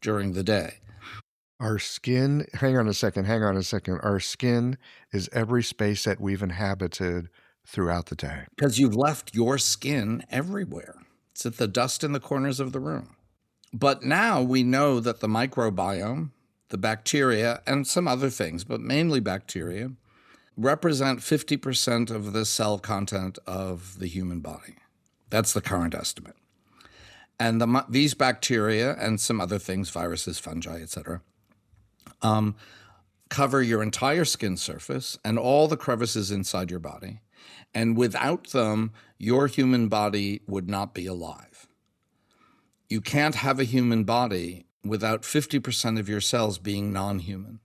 during the day. Our skin, hang on a second. Our skin is every space that we've inhabited throughout the day. Because you've left your skin everywhere. It's at the dust in the corners of the room. But now we know that the microbiome, the bacteria, and some other things, but mainly bacteria, represent 50% of the cell content of the human body. That's the current estimate. And these bacteria and some other things, viruses, fungi, etc., cover your entire skin surface and all the crevices inside your body. And without them, your human body would not be alive. You can't have a human body without 50% of your cells being non-human.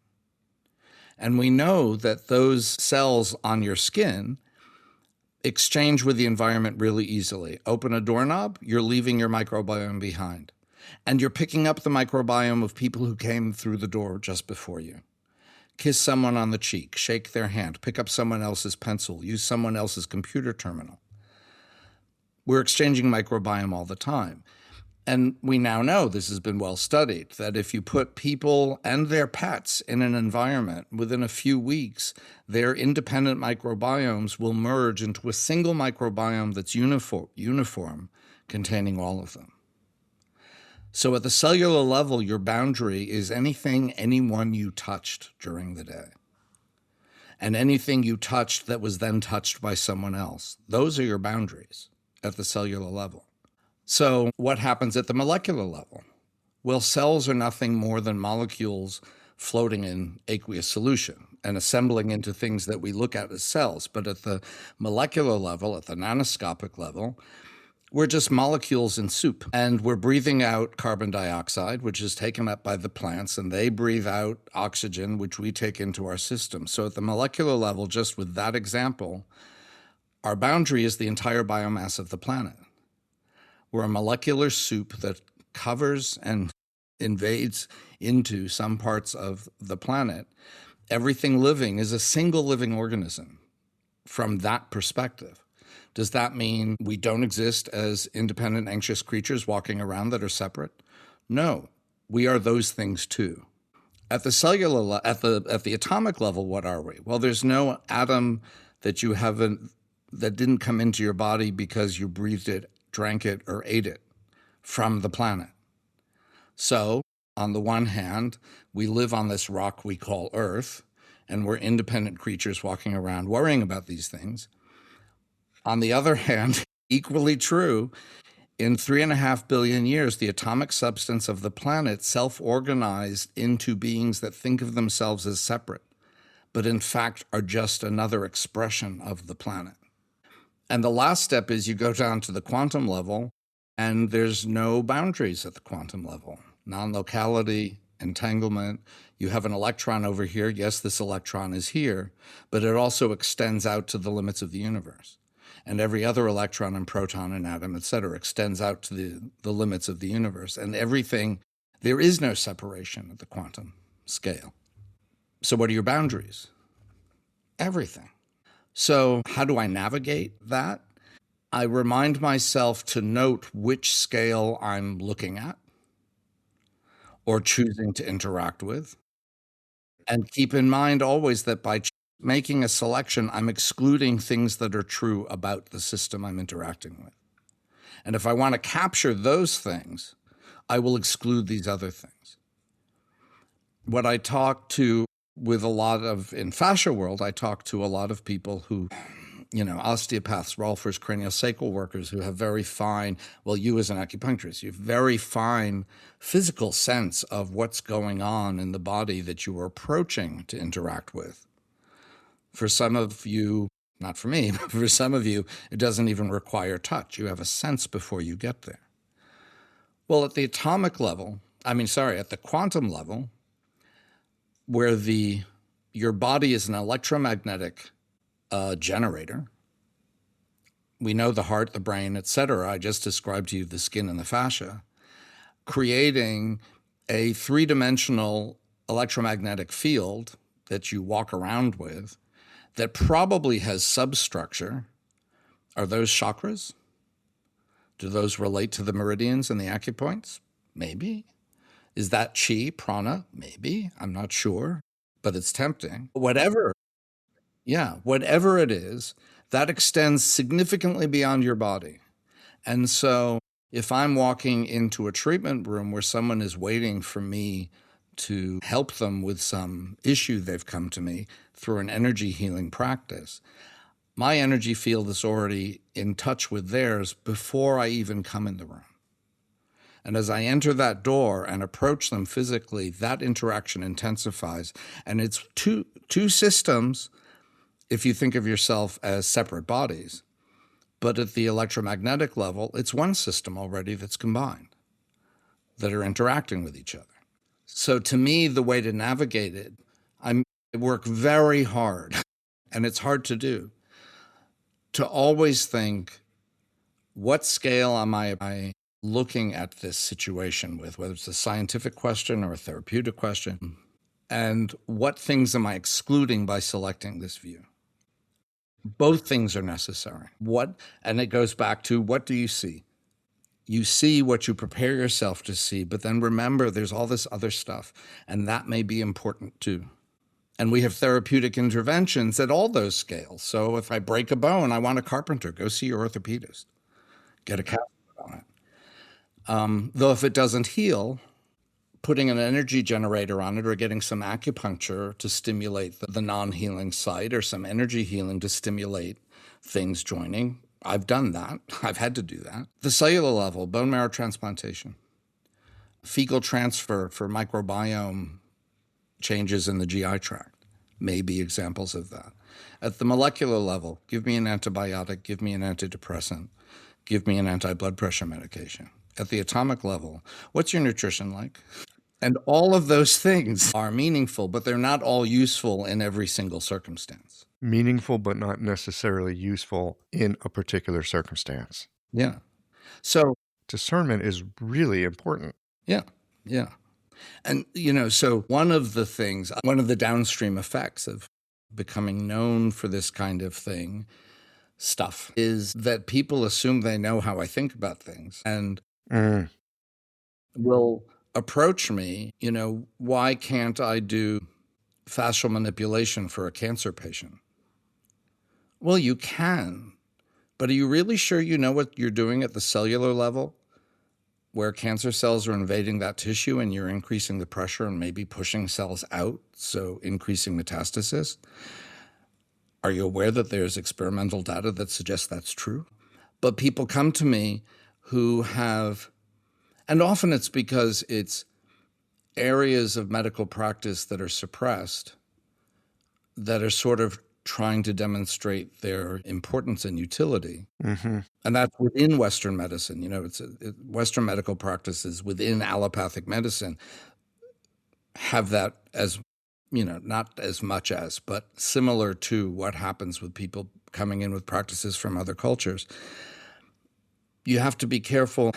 And we know that those cells on your skin exchange with the environment really easily. Open a doorknob, you're leaving your microbiome behind. And you're picking up the microbiome of people who came through the door just before you. Kiss someone on the cheek, shake their hand, pick up someone else's pencil, use someone else's computer terminal. We're exchanging microbiome all the time. And we now know, this has been well studied, that if you put people and their pets in an environment, within a few weeks, their independent microbiomes will merge into a single microbiome that's uniform, containing all of them. So at the cellular level, your boundary is anyone you touched during the day. And anything you touched that was then touched by someone else. Those are your boundaries at the cellular level. So what happens at the molecular level? Well, cells are nothing more than molecules floating in aqueous solution and assembling into things that we look at as cells. But at the molecular level, at the nanoscopic level, we're just molecules in soup. And we're breathing out carbon dioxide, which is taken up by the plants, and they breathe out oxygen, which we take into our system. So at the molecular level, just with that example, our boundary is the entire biomass of the planet. We're a molecular soup that covers and invades into some parts of the planet. Everything living is a single living organism from that perspective. Does that mean we don't exist as independent, anxious creatures walking around that are separate? No, we are those things too. At the cellular, at the atomic level, what are we? Well, there's no atom that that didn't come into your body because you breathed it, drank it, or ate it from the planet. So, on the one hand, we live on this rock we call Earth, and we're independent creatures walking around worrying about these things. On the other hand, equally true, in 3.5 billion years, the atomic substance of the planet self-organized into beings that think of themselves as separate, but in fact are just another expression of the planet. And the last step is you go down to the quantum level, and there's no boundaries at the quantum level. Non-locality, entanglement. You have an electron over here. Yes, this electron is here, but it also extends out to the limits of the universe. And every other electron and proton and atom, et cetera, extends out to the limits of the universe. And everything, there is no separation at the quantum scale. So what are your boundaries? Everything. So how do I navigate that? I remind myself to note which scale I'm looking at or choosing to interact with. And keep in mind always that by making a selection, I'm excluding things that are true about the system I'm interacting with. And if I want to capture those things, I will exclude these other things. What I talk to with a lot of, in fascia world, I talk to a lot of people who, osteopaths, rolfers, craniosacral workers who have very fine, well, you as an acupuncturist, you have very fine physical sense of what's going on in the body that you are approaching to interact with. For some of you, not for me, but for some of you, it doesn't even require touch. You have a sense before you get there. Well, at the atomic level, at the quantum level, where your body is an electromagnetic generator. We know the heart, the brain, etc. I just described to you the skin and the fascia, creating a three-dimensional electromagnetic field that you walk around with that probably has substructure. Are those chakras? Do those relate to the meridians and the acupoints? Maybe. Is that chi, prana? Maybe. I'm not sure, but it's tempting. Whatever it is, that extends significantly beyond your body. And so if I'm walking into a treatment room where someone is waiting for me to help them with some issue they've come to me through an energy healing practice, my energy field is already in touch with theirs before I even come in the room. And as I enter that door and approach them physically, that interaction intensifies. And it's two systems, if you think of yourself as separate bodies. But at the electromagnetic level, it's one system already that's combined, that are interacting with each other. So to me, the way to navigate it, I work very hard, and it's hard to do, to always think, what scale am I looking at this situation with, whether it's a scientific question or a therapeutic question, and what things am I excluding by selecting this view? Both things are necessary. And it goes back to, what do you see? You see what you prepare yourself to see, but then remember there's all this other stuff, and that may be important too. And we have therapeutic interventions at all those scales. So if I break a bone, I want a carpenter, go see your orthopedist. Get a cast on it. Though if it doesn't heal, putting an energy generator on it or getting some acupuncture to stimulate the non-healing site, or some energy healing to stimulate things joining, I've done that. I've had to do that. The cellular level, bone marrow transplantation, fecal transfer for microbiome changes in the GI tract may be examples of that. At the molecular level, give me an antibiotic, give me an antidepressant, give me an anti-blood pressure medication. At the atomic level, what's your nutrition like? And all of those things are meaningful, but they're not all useful in every single circumstance. Meaningful, but not necessarily useful in a particular circumstance. Yeah. So discernment is really important. Yeah. And, so one of the downstream effects of becoming known for this kind of stuff is that people assume they know how I think about things and will approach me, why can't I do fascial manipulation for a cancer patient? Well, you can, but are you really sure you know what you're doing at the cellular level, where cancer cells are invading that tissue and you're increasing the pressure and maybe pushing cells out, so increasing metastasis? Are you aware that there's experimental data that suggests that's true? But people come to me who have, and often it's because it's areas of medical practice that are suppressed, that are sort of trying to demonstrate their importance and utility. Mm-hmm. And that's within Western medicine. Western medical practices within allopathic medicine have that as, not as much as, but similar to what happens with people coming in with practices from other cultures. You have to be careful.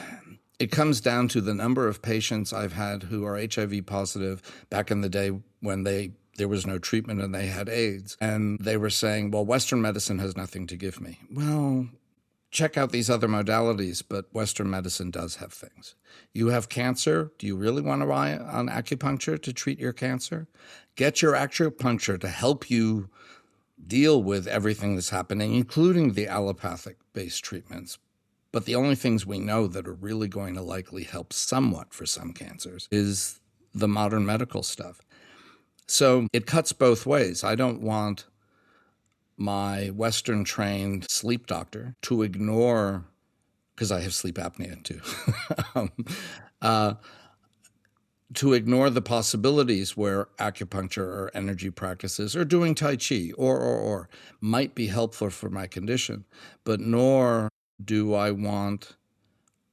It comes down to the number of patients I've had who are HIV positive back in the day when there was no treatment and they had AIDS. And they were saying, well, Western medicine has nothing to give me. Well, check out these other modalities, but Western medicine does have things. You have cancer. Do you really want to rely on acupuncture to treat your cancer? Get your acupuncture to help you deal with everything that's happening, including the allopathic-based treatments. But the only things we know that are really going to likely help somewhat for some cancers is the modern medical stuff. So it cuts both ways. I don't want my Western-trained sleep doctor to ignore, because I have sleep apnea too, to ignore the possibilities where acupuncture or energy practices or doing Tai Chi or might be helpful for my condition, but nor do I want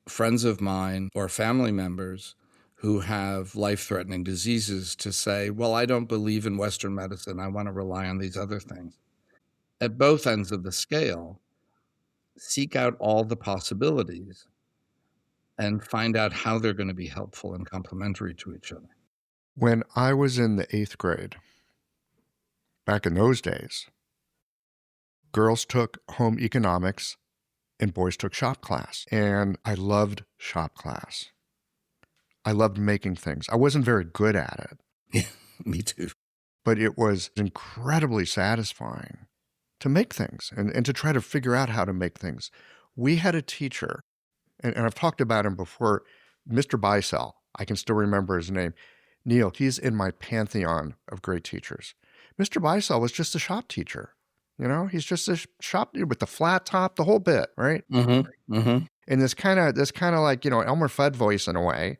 friends of mine or family members who have life-threatening diseases to say, well, I don't believe in Western medicine. I want to rely on these other things. At both ends of the scale, seek out all the possibilities and find out how they're going to be helpful and complementary to each other. When I was in the 8th grade, back in those days, girls took home economics and boys took shop class. And I loved shop class. I loved making things. I wasn't very good at it. Yeah, me too. But it was incredibly satisfying to make things and to try to figure out how to make things. We had a teacher, and I've talked about him before, Mr. Bicel. I can still remember his name. Neil, he's in my pantheon of great teachers. Mr. Bicel was just a shop teacher. He's just a shop with the flat top, the whole bit, right? Mm-hmm. Mm-hmm. And this kind of like, Elmer Fudd voice in a way.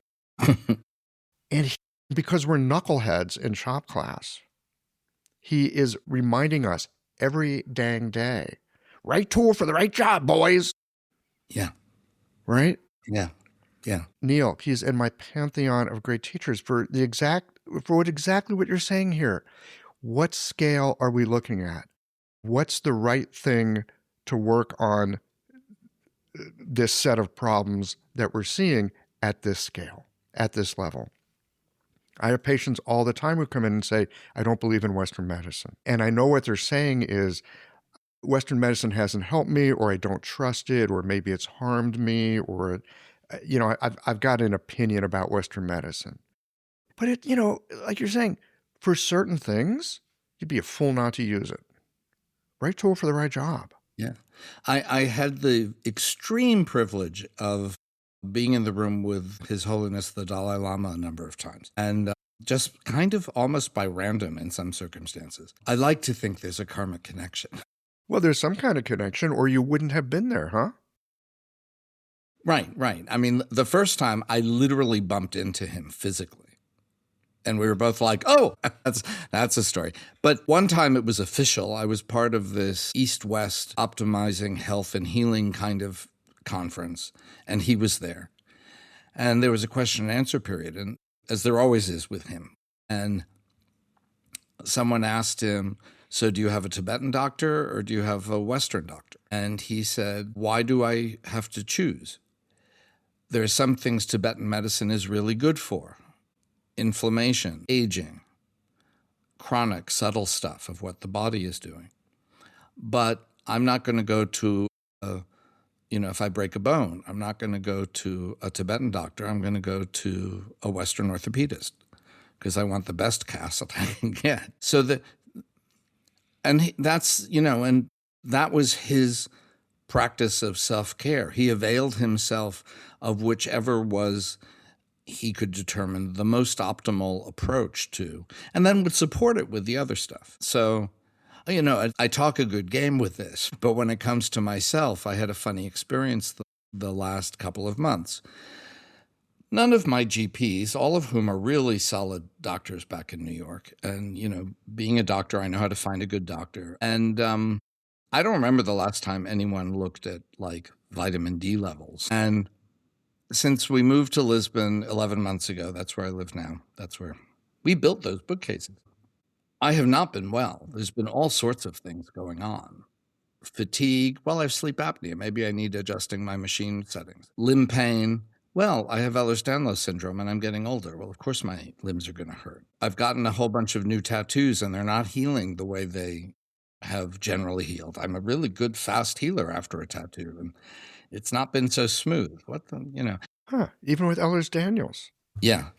And because we're knuckleheads in shop class, he is reminding us every dang day, right tool for the right job, boys. Yeah. Right? Yeah. Yeah. Neil, he's in my pantheon of great teachers for exactly what you're saying here. What scale are we looking at? What's the right thing to work on this set of problems that we're seeing at this scale, at this level. I have patients all the time who come in and say, I don't believe in Western medicine. And I know what they're saying is, Western medicine hasn't helped me, or I don't trust it, or maybe it's harmed me, or, I've got an opinion about Western medicine. But like you're saying, for certain things, you'd be a fool not to use it. Right tool for the right job. Yeah. I had the extreme privilege of being in the room with His Holiness the Dalai Lama a number of times. And just kind of almost by random in some circumstances. I like to think there's a karmic connection. Well, there's some kind of connection, or you wouldn't have been there, huh? Right. I mean, the first time I literally bumped into him physically. And we were both like, oh, that's a story. But one time it was official. I was part of this East-West optimizing health and healing kind of conference, and he was there. And there was a question and answer period, and as there always is with him. And someone asked him, so do you have a Tibetan doctor or do you have a Western doctor? And he said, why do I have to choose? There are some things Tibetan medicine is really good for. Inflammation, aging, chronic, subtle stuff of what the body is doing. But I'm not going to go to, if I break a bone, I'm not going to go to a Tibetan doctor. I'm going to go to a Western orthopedist because I want the best cast that I can get. So that was his practice of self-care. He availed himself of whichever was he could determine the most optimal approach to, and then would support it with the other stuff. So, I talk a good game with this, but when it comes to myself, I had a funny experience the last couple of months. None of my GPs, all of whom are really solid doctors back in New York, and, being a doctor, I know how to find a good doctor. And I don't remember the last time anyone looked at, like, vitamin D levels. And since we moved to Lisbon 11 months ago, that's where I live now. That's where we built those bookcases. I have not been well. There's been all sorts of things going on. Fatigue. Well, I have sleep apnea. Maybe I need adjusting my machine settings. Limb pain. Well, I have Ehlers-Danlos syndrome and I'm getting older. Well, of course my limbs are going to hurt. I've gotten a whole bunch of new tattoos and they're not healing the way they have generally healed. I'm a really good fast healer after a tattoo, and it's not been so smooth. Huh, even with Ehlers-Danlos. Yeah.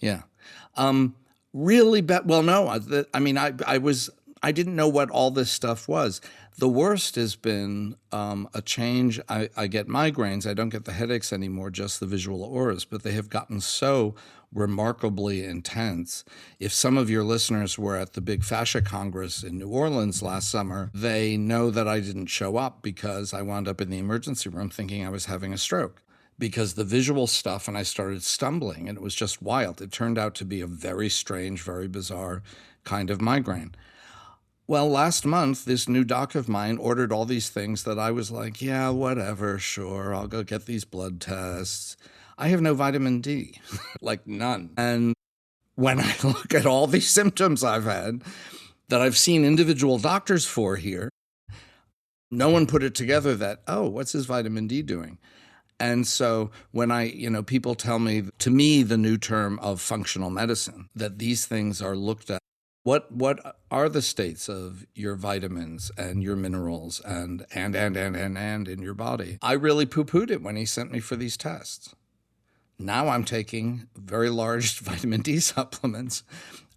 Really bad. Well, no, I didn't know what all this stuff was. The worst has been a change. I get migraines. I don't get the headaches anymore, just the visual auras, but they have gotten so remarkably intense. If some of your listeners were at the big fascia congress in New Orleans last summer, they know that I didn't show up because I wound up in the emergency room thinking I was having a stroke because the visual stuff, and I started stumbling, and it was just wild. It turned out to be a very strange, very bizarre kind of migraine. Well, last month, this new doc of mine ordered all these things that I was like, yeah, whatever, sure, I'll go get these blood tests. I have no vitamin D, like none. And when I look at all these symptoms I've had that I've seen individual doctors for here, no one put it together that, oh, what's his vitamin D doing? And so when people tell me, to me, the new term of functional medicine, that these things are looked at. What are the states of your vitamins and your minerals and in your body? I really poo-pooed it when he sent me for these tests. Now I'm taking very large vitamin D supplements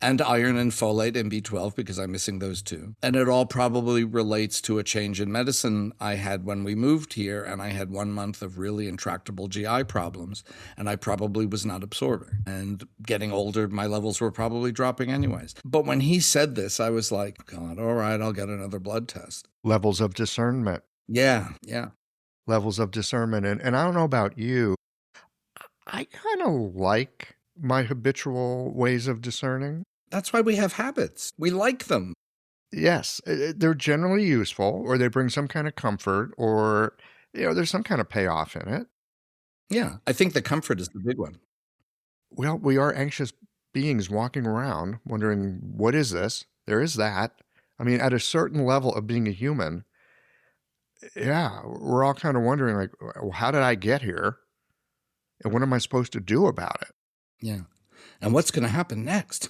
and iron and folate and B12 because I'm missing those too. And it all probably relates to a change in medicine I had when we moved here, and I had 1 month of really intractable GI problems, and I probably was not absorbing. And getting older, my levels were probably dropping anyways. But when he said this, I was like, God, all right, I'll get another blood test. Levels of discernment. Yeah. Levels of discernment. And I don't know about you, I kind of like my habitual ways of discerning. That's why we have habits. We like them. Yes, they're generally useful, or they bring some kind of comfort, or there's some kind of payoff in it. Yeah, I think the comfort is the big one. Well, we are anxious beings walking around wondering, what is this? There is that. I mean, at a certain level of being a human, yeah, we're all kind of wondering, like, well, how did I get here? And what am I supposed to do about it? Yeah. And what's going to happen next?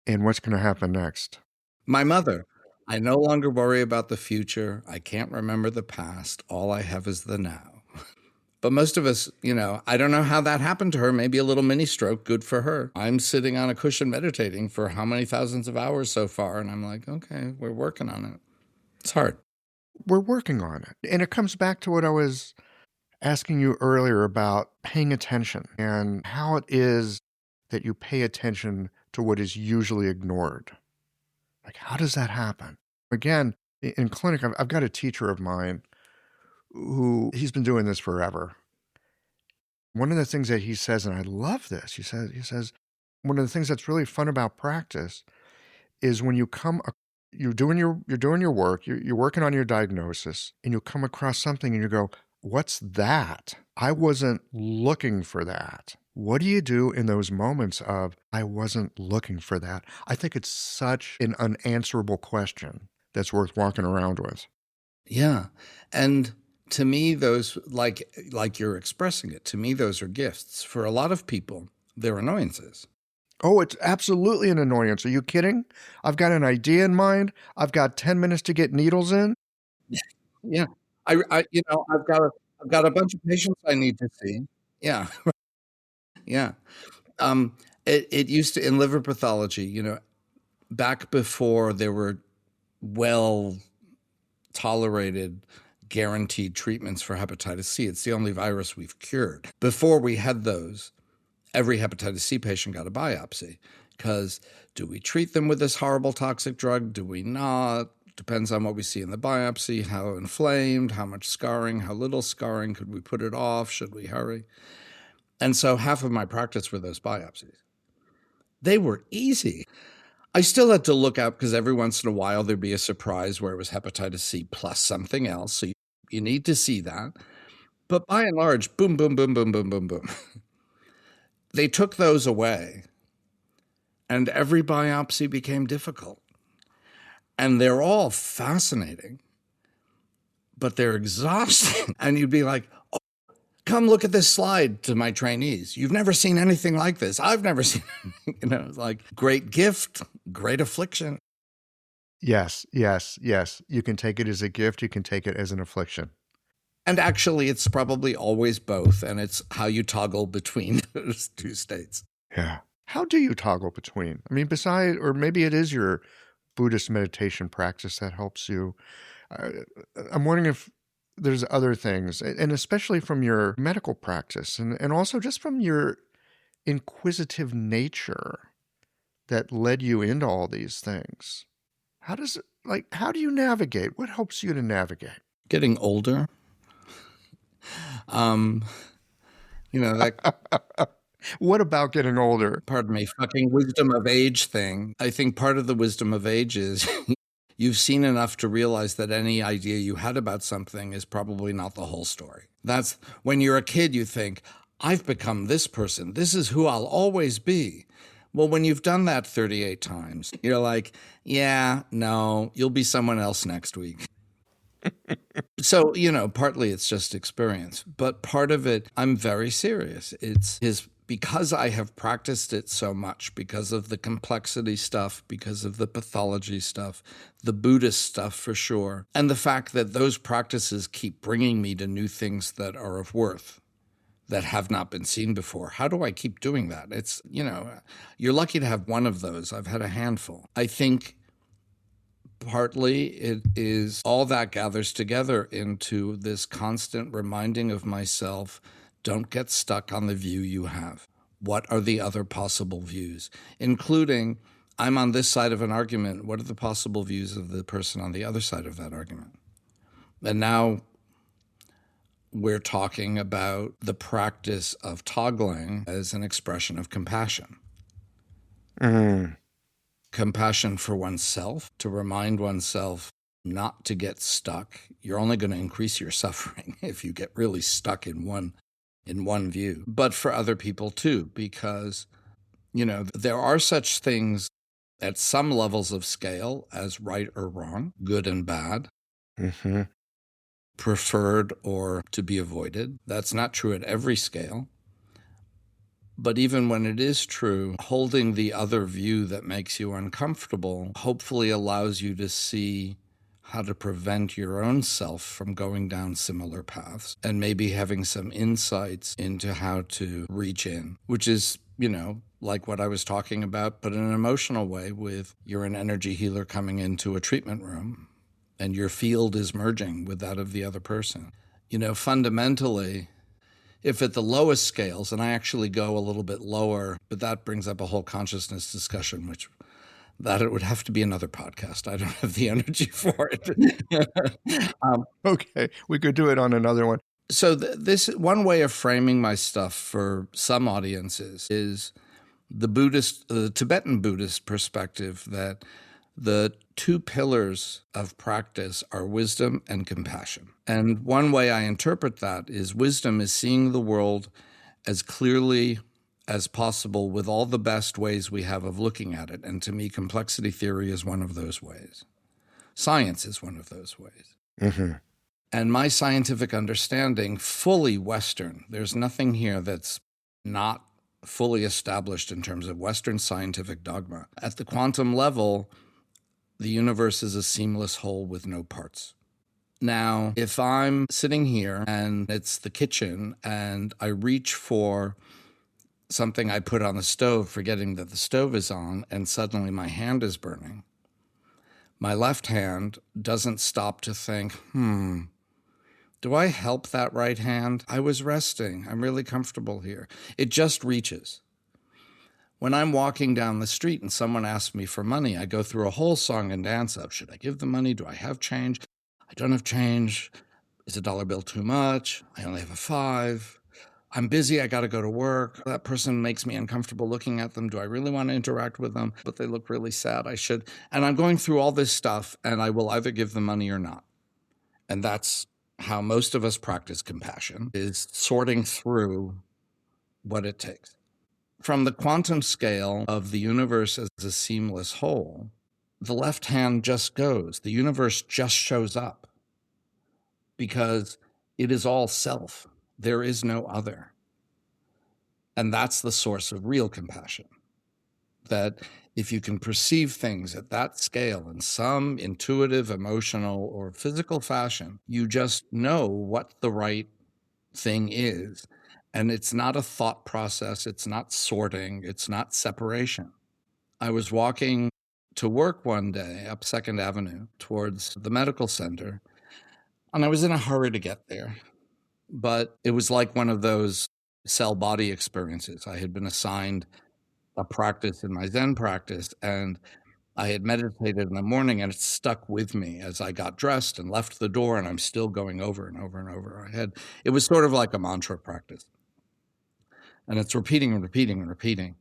And what's going to happen next? My mother, I no longer worry about the future. I can't remember the past. All I have is the now. But most of us, I don't know how that happened to her. Maybe a little mini stroke, good for her. I'm sitting on a cushion meditating for how many thousands of hours so far? And I'm like, okay, we're working on it. It's hard. We're working on it. And it comes back to what I was asking you earlier about paying attention and how it is that you pay attention to what is usually ignored. Like, how does that happen? Again, in clinic, I've got a teacher of mine who he's been doing this forever. One of the things that he says, and I love this, he says, one of the things that's really fun about practice is when you're doing your work, you're working on your diagnosis, and you come across something and you go, what's that? I wasn't looking for that. What do you do in those moments of, I wasn't looking for that? I think it's such an unanswerable question that's worth walking around with. Yeah. And to me, those, like you're expressing it, to me, those are gifts. For a lot of people, they're annoyances. Oh, it's absolutely an annoyance. Are you kidding? I've got an idea in mind. I've got 10 minutes to get needles in. Yeah. I've got a bunch of patients I need to see. Yeah. Yeah. It used to, in liver pathology, back before there were well tolerated, guaranteed treatments for hepatitis C. It's the only virus we've cured. Before we had those, every hepatitis C patient got a biopsy, because do we treat them with this horrible toxic drug? Do we not? Depends on what we see in the biopsy, how inflamed, how much scarring, how little scarring. Could we put it off? Should we hurry? And so half of my practice were those biopsies. They were easy. I still had to look out because every once in a while there'd be a surprise where it was hepatitis C plus something else. So you need to see that. But by and large, boom, boom, boom, boom, boom, boom, boom. They took those away, and every biopsy became difficult. And they're all fascinating, but they're exhausting. And you'd be like, oh, come look at this slide to my trainees. You've never seen anything like this. I've never seen, it's like great gift, great affliction. Yes. You can take it as a gift. You can take it as an affliction. And actually, it's probably always both. And it's how you toggle between those two states. Yeah. How do you toggle between? I mean, besides, or maybe it is your Buddhist meditation practice that helps you. I'm wondering if there's other things, and especially from your medical practice and also just from your inquisitive nature that led you into all these things. How do you navigate? What helps you to navigate? Getting older. What about getting older? Pardon me, fucking wisdom of age thing. I think part of the wisdom of age is you've seen enough to realize that any idea you had about something is probably not the whole story. That's when you're a kid, you think, I've become this person. This is who I'll always be. Well, when you've done that 38 times, you're like, yeah, no, you'll be someone else next week. So, partly it's just experience, but part of it, I'm very serious. Because I have practiced it so much, because of the complexity stuff, because of the pathology stuff, the Buddhist stuff for sure, and the fact that those practices keep bringing me to new things that are of worth, that have not been seen before. How do I keep doing that? It's, you're lucky to have one of those. I've had a handful. I think partly it is all that gathers together into this constant reminding of myself, don't get stuck on the view you have. What are the other possible views? Including, I'm on this side of an argument. What are the possible views of the person on the other side of that argument? And now we're talking about the practice of toggling as an expression of compassion. Compassion for oneself, to remind oneself not to get stuck. You're only going to increase your suffering if you get really stuck in one view. But for other people too, because, there are such things at some levels of scale as right or wrong, good and bad. Mm-hmm. preferred or to be avoided. That's not true at every scale. But even when it is true, holding the other view that makes you uncomfortable hopefully allows you to see how to prevent your own self from going down similar paths and maybe having some insights into how to reach in, which is, like what I was talking about, but in an emotional way with you're an energy healer coming into a treatment room and your field is merging with that of the other person. Fundamentally, if at the lowest scales, and I actually go a little bit lower, but that brings up a whole consciousness discussion, which that it would have to be another podcast. I don't have the energy for it. Okay, we could do it on another one. So this one way of framing my stuff for some audiences is the Tibetan Buddhist perspective that the two pillars of practice are wisdom and compassion. And one way I interpret that is wisdom is seeing the world as clearly as possible with all the best ways we have of looking at it. And to me, complexity theory is one of those ways. Science is one of those ways. Mm-hmm. And my scientific understanding, fully Western, there's nothing here that's not fully established in terms of Western scientific dogma. At the quantum level, the universe is a seamless whole with no parts. Now, if I'm sitting here and it's the kitchen and I reach for something I put on the stove, forgetting that the stove is on, and suddenly my hand is burning, my left hand doesn't stop to think, do I help that right hand? I was resting. I'm really comfortable here. It just reaches. When I'm walking down the street and someone asks me for money, I go through a whole song and dance of, should I give the money? Do I have change? I don't have change. Is a dollar bill too much? I only have a 5. I'm busy. I got to go to work. That person makes me uncomfortable looking at them. Do I really want to interact with them? But they look really sad. I should. And I'm going through all this stuff, and I will either give the money or not. And that's how most of us practice compassion, is sorting through what it takes. From the quantum scale of the universe as a seamless whole, the left hand just goes. The universe just shows up because it is all self. There is no other. And that's the source of real compassion. That if you can perceive things at that scale in some intuitive, emotional, or physical fashion, you just know what the right thing is. And it's not a thought process. It's not sorting. It's not separation. I was walking to work one day up 2nd Avenue towards the medical center, and I was in a hurry to get there. But it was like one of those cell body experiences. I had been assigned a practice in my Zen practice, and I had meditated in the morning, and it stuck with me as I got dressed and left the door, and I'm still going over and over and over. It was sort of like a mantra practice. And it's repeating and repeating and repeating.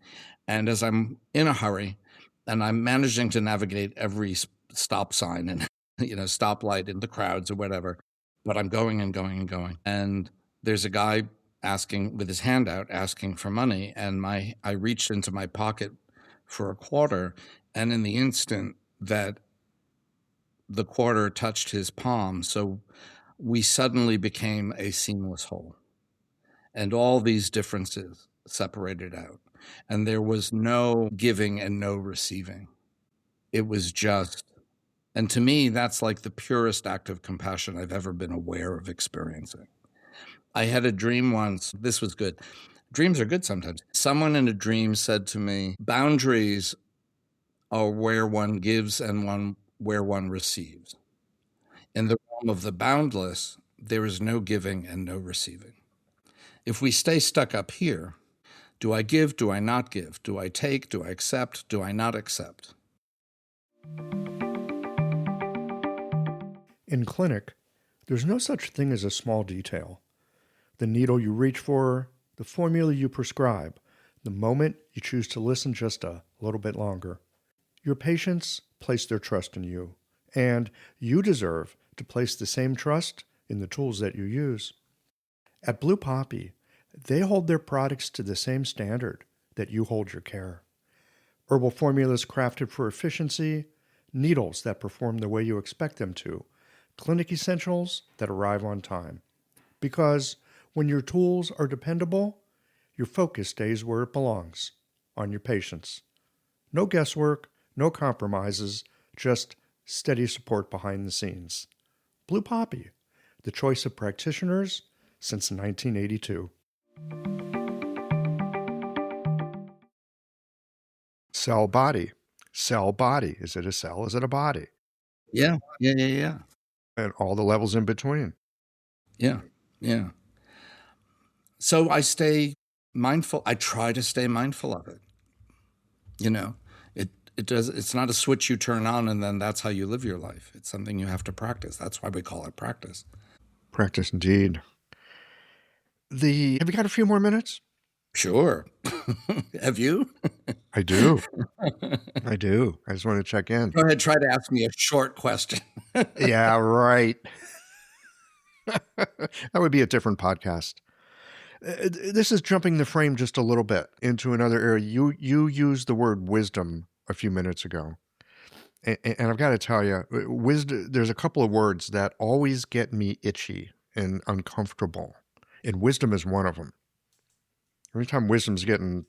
And as I'm in a hurry and I'm managing to navigate every stop sign and, stoplight in the crowds or whatever, but I'm going and going and going. And there's a guy asking with his hand out, asking for money. And I reached into my pocket for a quarter. And in the instant that the quarter touched his palm, so we suddenly became a seamless whole. And all these differences separated out. And there was no giving and no receiving. It was just, and to me, that's like the purest act of compassion I've ever been aware of experiencing. I had a dream once. This was good. Dreams are good sometimes. Someone in a dream said to me, boundaries are where one gives and where one receives. In the realm of the boundless, there is no giving and no receiving. If we stay stuck up here, do I give? Do I not give? Do I take? Do I accept? Do I not accept? In clinic, there's no such thing as a small detail. The needle you reach for, the formula you prescribe, the moment you choose to listen just a little bit longer. Your patients place their trust in you, and you deserve to place the same trust in the tools that you use. At Blue Poppy, they hold their products to the same standard that you hold your care. Herbal formulas crafted for efficiency, needles that perform the way you expect them to, clinic essentials that arrive on time. Because when your tools are dependable, your focus stays where it belongs, on your patients. No guesswork, no compromises, just steady support behind the scenes. Blue Poppy, the choice of practitioners since 1982. Cell body. Cell body. Is it a cell? Is it a body? Yeah. And all the levels in between. Yeah. So I stay mindful. I try to stay mindful of it. It's not a switch you turn on and then that's how you live your life. It's something you have to practice. That's why we call it practice. Practice indeed. Have you got a few more minutes? Sure. Have you? I do. I just want to check in. Go ahead, try to ask me a short question. Yeah, right. That would be a different podcast. This is jumping the frame just a little bit into another area. You used the word wisdom a few minutes ago. And I've got to tell you, wisdom, there's a couple of words that always get me itchy and uncomfortable. And wisdom is one of them. Every time wisdom's getting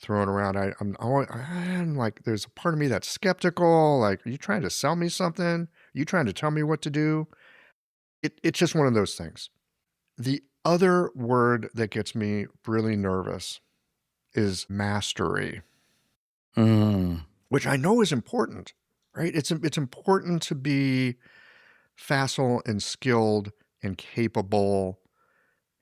thrown around, I'm like, there's a part of me that's skeptical. Like, are you trying to sell me something? Are you trying to tell me what to do? It's just one of those things. The other word that gets me really nervous is mastery, which I know is important, right? It's important to be facile and skilled and capable,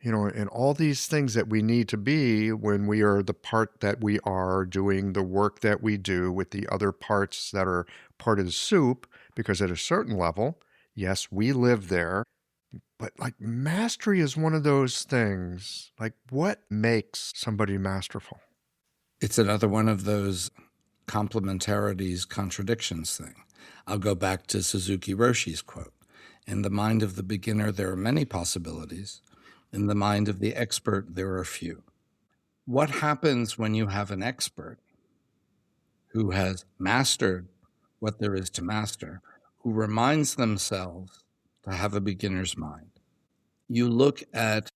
and all these things that we need to be when we are the part that we are doing the work that we do with the other parts that are part of the soup, because at a certain level, yes, we live there. But like mastery is one of those things. Like, what makes somebody masterful? It's another one of those complementarities, contradictions thing. I'll go back to Suzuki Roshi's quote. In the mind of the beginner, there are many possibilities. In the mind of the expert, there are few. What happens when you have an expert who has mastered what there is to master, who reminds themselves to have a beginner's mind? You look at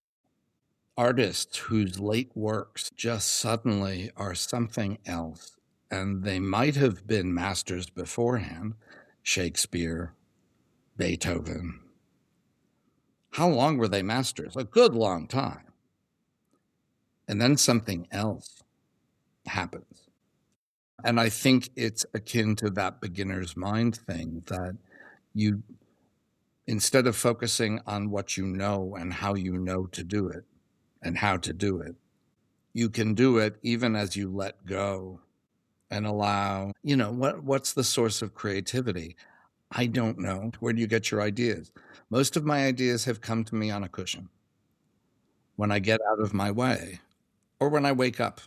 artists whose late works just suddenly are something else, and they might have been masters beforehand, Shakespeare, Beethoven. How long were they masters? A good long time. And then something else happens. And I think it's akin to that beginner's mind thing, that you, instead of focusing on what you know and how you know to do it and how to do it, you can do it even as you let go and allow, what's the source of creativity? I don't know. Where do you get your ideas? Most of my ideas have come to me on a cushion. When I get out of my way or when I wake up.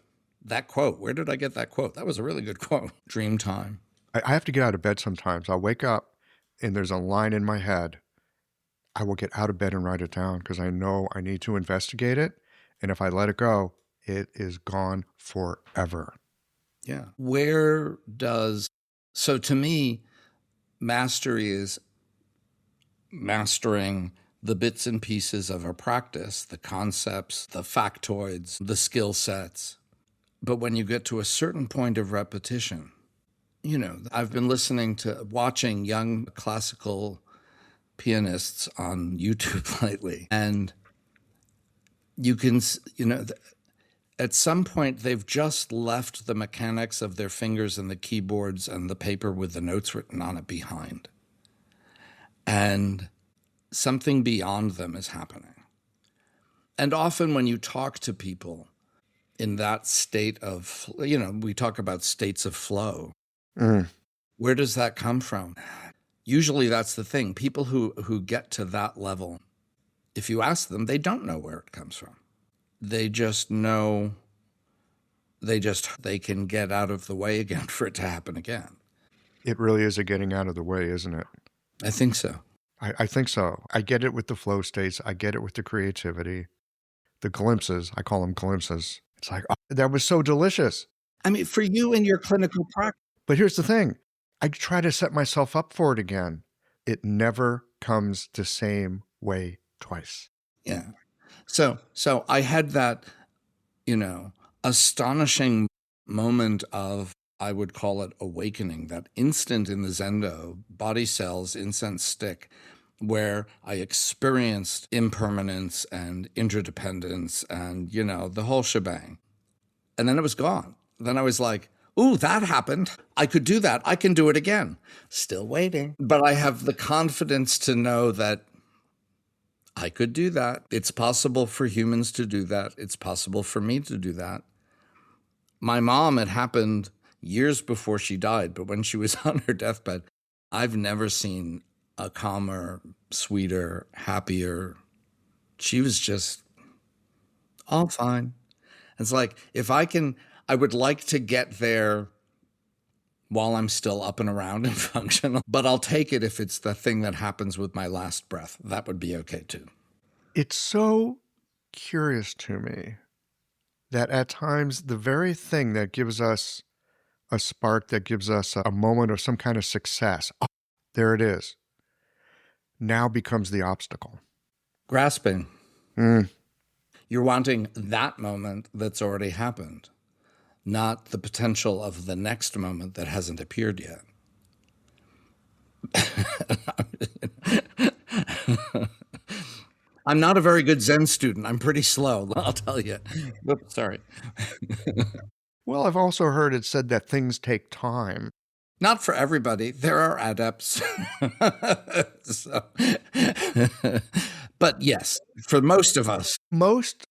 That quote, where did I get that quote? That was a really good quote. Dream time. I have to get out of bed sometimes. I'll wake up and there's a line in my head. I will get out of bed and write it down because I know I need to investigate it. And if I let it go, it is gone forever. Yeah. So to me, mastery is mastering the bits and pieces of a practice, the concepts, the factoids, the skill sets. But when you get to a certain point of repetition, I've been watching young classical pianists on YouTube lately, and you can, at some point they've just left the mechanics of their fingers and the keyboards and the paper with the notes written on it behind. And something beyond them is happening. And often when you talk to people in that state of, we talk about states of flow. Where does that come from? Usually that's the thing. People who get to that level, if you ask them, they don't know where it comes from. They just know they can get out of the way again for it to happen again. It really is a getting out of the way, isn't it? I think so. I think so. I get it with the flow states. I get it with the creativity. The glimpses, I call them glimpses. It's like, oh, that was so delicious. I mean, for you in your clinical practice. But here's the thing. I try to set myself up for it again. It never comes the same way twice. Yeah. So I had that, astonishing moment of, I would call it awakening, that instant in the Zendo, body cells, incense stick, where I experienced impermanence and interdependence and, the whole shebang. And then it was gone. Then I was like, ooh, that happened. I could do that. I can do it again. Still waiting. But I have the confidence to know that I could do that. It's possible for humans to do that. It's possible for me to do that. My mom, it happened years before she died, but when she was on her deathbed, I've never seen a calmer, sweeter, happier. She was just all fine. It's like, if I would like to get there while I'm still up and around and functional, but I'll take it if it's the thing that happens with my last breath. That would be okay too. It's so curious to me that at times the very thing that gives us a spark, that gives us a moment of some kind of success, oh, there it is, now becomes the obstacle. Grasping. You're wanting that moment that's already happened, not the potential of the next moment that hasn't appeared yet. I'm not a very good Zen student. I'm pretty slow, I'll tell you. Oops, sorry. Well, I've also heard it said that things take time. Not for everybody. There are adepts. But yes, for most of us. Most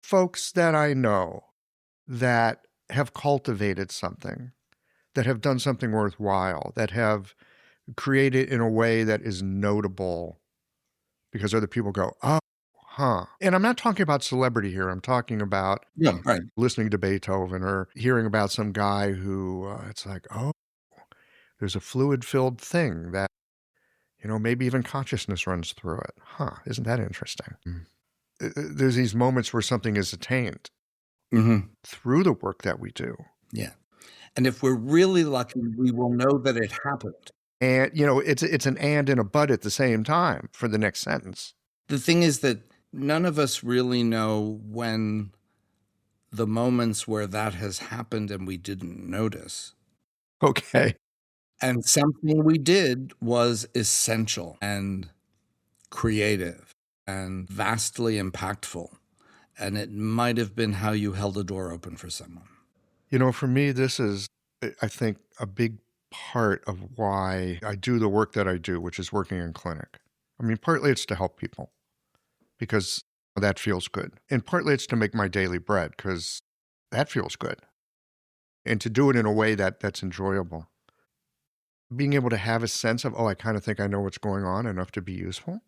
folks that I know that have cultivated something, that have done something worthwhile, that have created in a way that is notable because other people go, oh, huh. And I'm not talking about celebrity here. I'm talking about listening to Beethoven or hearing about some guy who it's like, oh, there's a fluid-filled thing that, maybe even consciousness runs through it. Huh, isn't that interesting? There's these moments where something is attained through the work that we do. Yeah. And if we're really lucky, we will know that it happened. And, it's an and and a but at the same time for the next sentence. The thing is that none of us really know when the moments where that has happened and we didn't notice. Okay. And something we did was essential and creative and vastly impactful. And it might have been how you held a door open for someone. For me, this is, I think, a big part of why I do the work that I do, which is working in clinic. I mean, partly it's to help people because that feels good. And partly it's to make my daily bread because that feels good. And to do it in a way that's enjoyable. Being able to have a sense of, I kind of think I know what's going on enough to be useful.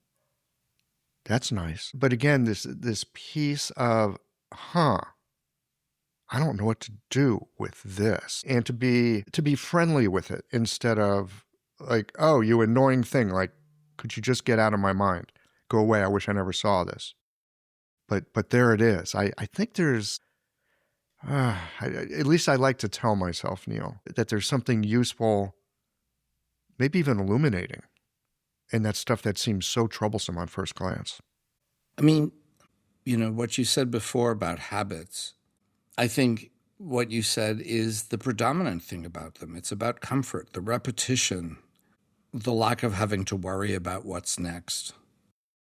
That's nice. But again, this piece of, I don't know what to do with this. And to be friendly with it instead of like, oh, you annoying thing. Like, could you just get out of my mind? Go away. I wish I never saw this. But there it is. I think there's, at least I like to tell myself, Neil, that there's something useful, maybe even illuminating, in that stuff that seems so troublesome on first glance. I mean, what you said before about habits, I think what you said is the predominant thing about them. It's about comfort, the repetition, the lack of having to worry about what's next,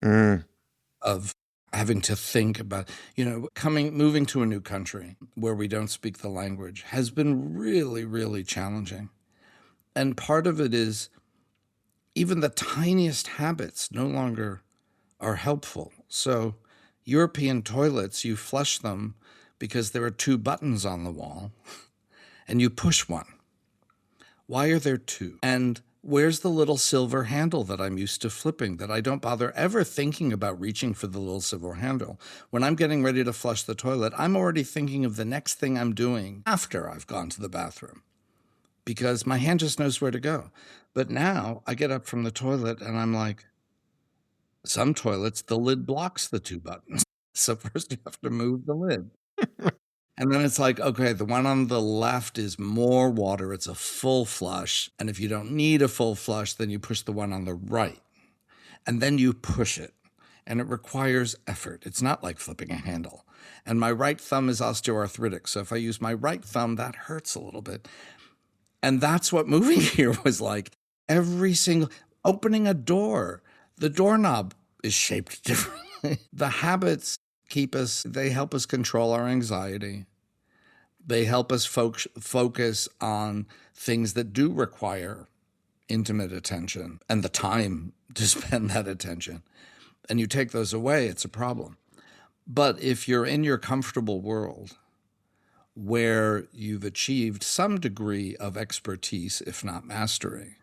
of having to think about, moving to a new country where we don't speak the language has been really, really challenging. And part of it is even the tiniest habits no longer are helpful. So European toilets, you flush them because there are 2 buttons on the wall and you push one. Why are there 2? And where's the little silver handle that I'm used to flipping that I don't bother ever thinking about reaching for the little silver handle? When I'm getting ready to flush the toilet, I'm already thinking of the next thing I'm doing after I've gone to the bathroom because my hand just knows where to go. But now I get up from the toilet and I'm like, some toilets, the lid blocks the 2 buttons. So first you have to move the lid. And then it's like, okay, the one on the left is more water. It's a full flush. And if you don't need a full flush, then you push the one on the right. And then you push it, and it requires effort. It's not like flipping a handle. And my right thumb is osteoarthritic, so if I use my right thumb, that hurts a little bit. And that's what moving here was like. Every single, opening a door, the doorknob is shaped differently. The habits they help us control our anxiety. They help us focus on things that do require intimate attention and the time to spend that attention. And you take those away, it's a problem. But if you're in your comfortable world where you've achieved some degree of expertise, if not mastery,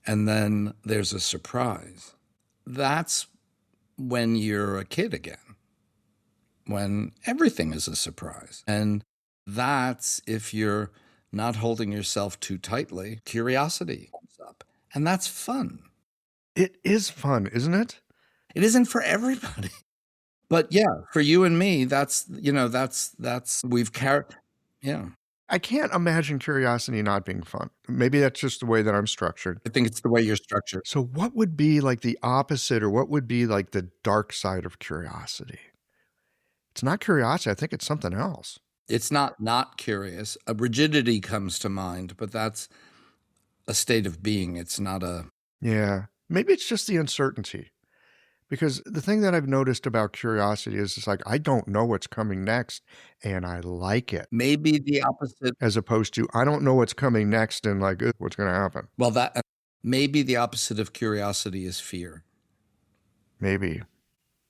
and then there's a surprise, that's when you're a kid again, when everything is a surprise. And that's if you're not holding yourself too tightly, curiosity comes up. And that's fun. It is fun, isn't it? It isn't for everybody. But yeah, for you and me, we've carried, yeah. I can't imagine curiosity not being fun. Maybe that's just the way that I'm structured. I think it's the way you're structured. So what would be like the opposite, or what would be like the dark side of curiosity? It's not curiosity. I think it's something else. It's not curious. A rigidity comes to mind, but that's a state of being. It's not a... Yeah. Maybe it's just the uncertainty. Because the thing that I've noticed about curiosity is it's like, I don't know what's coming next, and I like it. Maybe the opposite. As opposed to, I don't know what's coming next, and like, what's going to happen? Well, maybe the opposite of curiosity is fear. Maybe.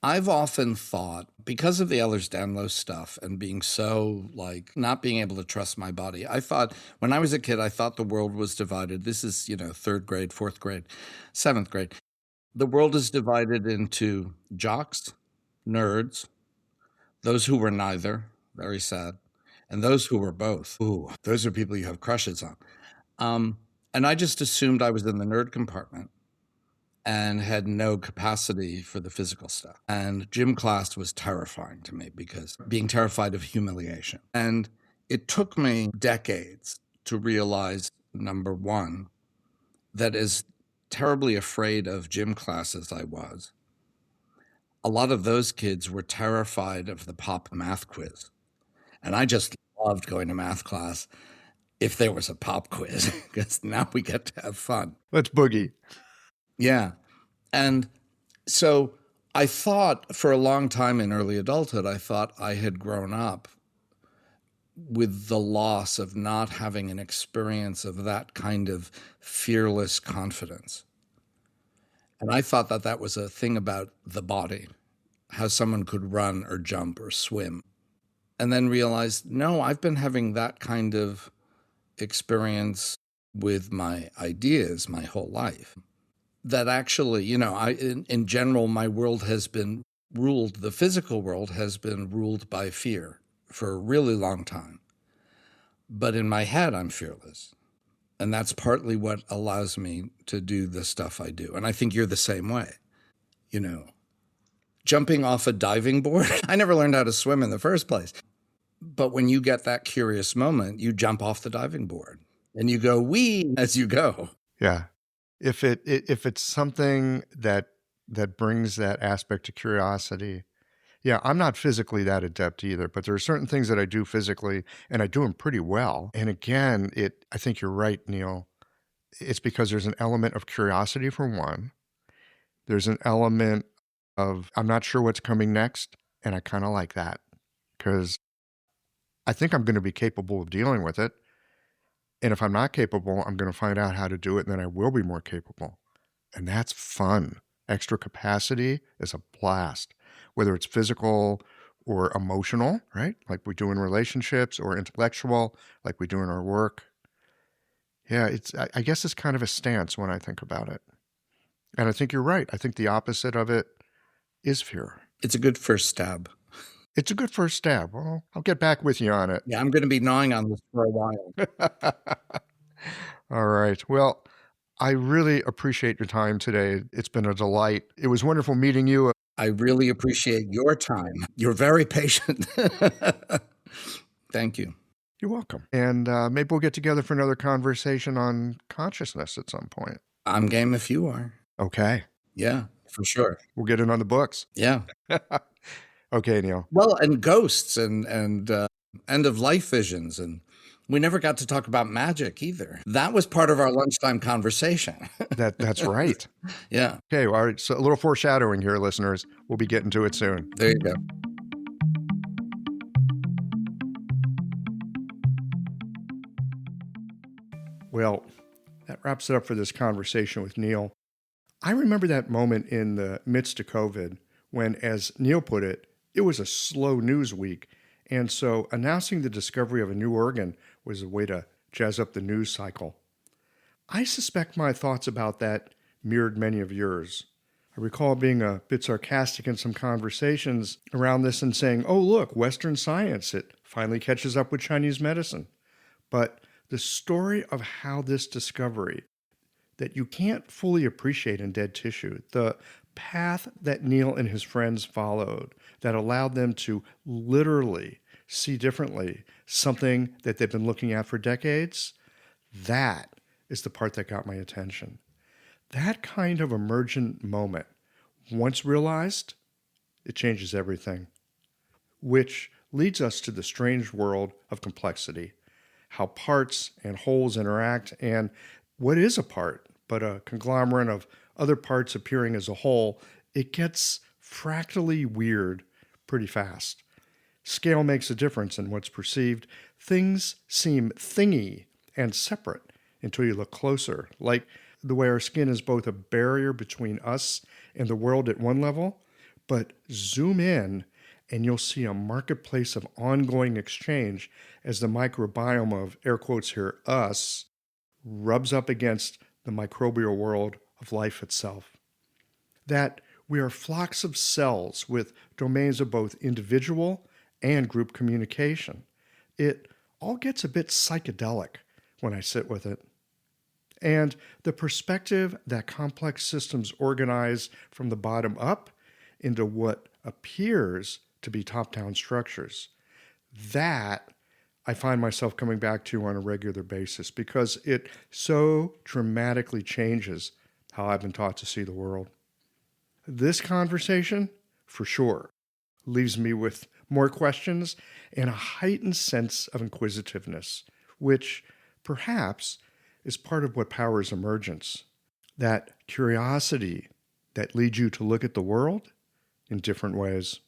I've often thought, because of the Ehlers-Danlos stuff and being so, like, not being able to trust my body, I thought, when I was a kid, I thought the world was divided. This is, 3rd grade, 4th grade, 7th grade. The world is divided into jocks, nerds, those who were neither, very sad, and those who were both. Ooh, those are people you have crushes on. And I just assumed I was in the nerd compartment and had no capacity for the physical stuff. And gym class was terrifying to me because being terrified of humiliation. And it took me decades to realize, number one, that as terribly afraid of gym class as I was, a lot of those kids were terrified of the pop math quiz. And I just loved going to math class if there was a pop quiz, because now we get to have fun. Let's boogie. Yeah. And so I thought for a long time in early adulthood, I thought I had grown up with the loss of not having an experience of that kind of fearless confidence. And I thought that that was a thing about the body, how someone could run or jump or swim. And then realized, no, I've been having that kind of experience with my ideas my whole life. That actually, in general, my world has been ruled, the physical world has been ruled by fear for a really long time. But in my head, I'm fearless. And that's partly what allows me to do the stuff I do. And I think you're the same way. Jumping off a diving board, I never learned how to swim in the first place. But when you get that curious moment, you jump off the diving board and you go, wee, as you go. Yeah. If it's something that brings that aspect of curiosity, yeah, I'm not physically that adept either, but there are certain things that I do physically, and I do them pretty well. And again, I think you're right, Neil. It's because there's an element of curiosity for one. There's an element of, I'm not sure what's coming next, and I kind of like that because I think I'm going to be capable of dealing with it. And if I'm not capable, I'm going to find out how to do it, and then I will be more capable. And that's fun. Extra capacity is a blast, whether it's physical or emotional, right? Like we do in relationships, or intellectual, like we do in our work. Yeah, I guess it's kind of a stance when I think about it. And I think you're right. I think the opposite of it is fear. It's a good first stab. It's a good first stab. Well, I'll get back with you on it. Yeah, I'm going to be gnawing on this for a while. All right. Well, I really appreciate your time today. It's been a delight. It was wonderful meeting you. I really appreciate your time. You're very patient. Thank you. You're welcome. And maybe we'll get together for another conversation on consciousness at some point. I'm game if you are. Okay. Yeah, for sure. We'll get it on the books. Yeah. Okay, Neil. Well, and ghosts and end of life visions, and we never got to talk about magic either. That was part of our lunchtime conversation. That's right. Yeah. Okay, well, all right. So a little foreshadowing here, listeners. We'll be getting to it soon. There you go. Well, that wraps it up for this conversation with Neil. I remember that moment in the midst of COVID when, as Neil put it, it was a slow news week. And so announcing the discovery of a new organ was a way to jazz up the news cycle. I suspect my thoughts about that mirrored many of yours. I recall being a bit sarcastic in some conversations around this and saying, oh, look, Western science, it finally catches up with Chinese medicine. But the story of how this discovery that you can't fully appreciate in dead tissue, the path that Neil and his friends followed that allowed them to literally see differently something that they've been looking at for decades, that is the part that got my attention. That kind of emergent moment, once realized, it changes everything. Which leads us to the strange world of complexity, how parts and wholes interact, and what is a part but a conglomerate of other parts appearing as a whole. It gets fractally weird pretty fast. Scale makes a difference in what's perceived. Things seem thingy and separate until you look closer, like the way our skin is both a barrier between us and the world at one level, but zoom in and you'll see a marketplace of ongoing exchange as the microbiome of, air quotes here, us, rubs up against the microbial world of life itself. That we are flocks of cells with domains of both individual and group communication. It all gets a bit psychedelic when I sit with it. And the perspective that complex systems organize from the bottom up into what appears to be top-down structures, that I find myself coming back to on a regular basis because it so dramatically changes how I've been taught to see the world. This conversation, for sure, leaves me with more questions and a heightened sense of inquisitiveness, which perhaps is part of what powers emergence. That curiosity that leads you to look at the world in different ways.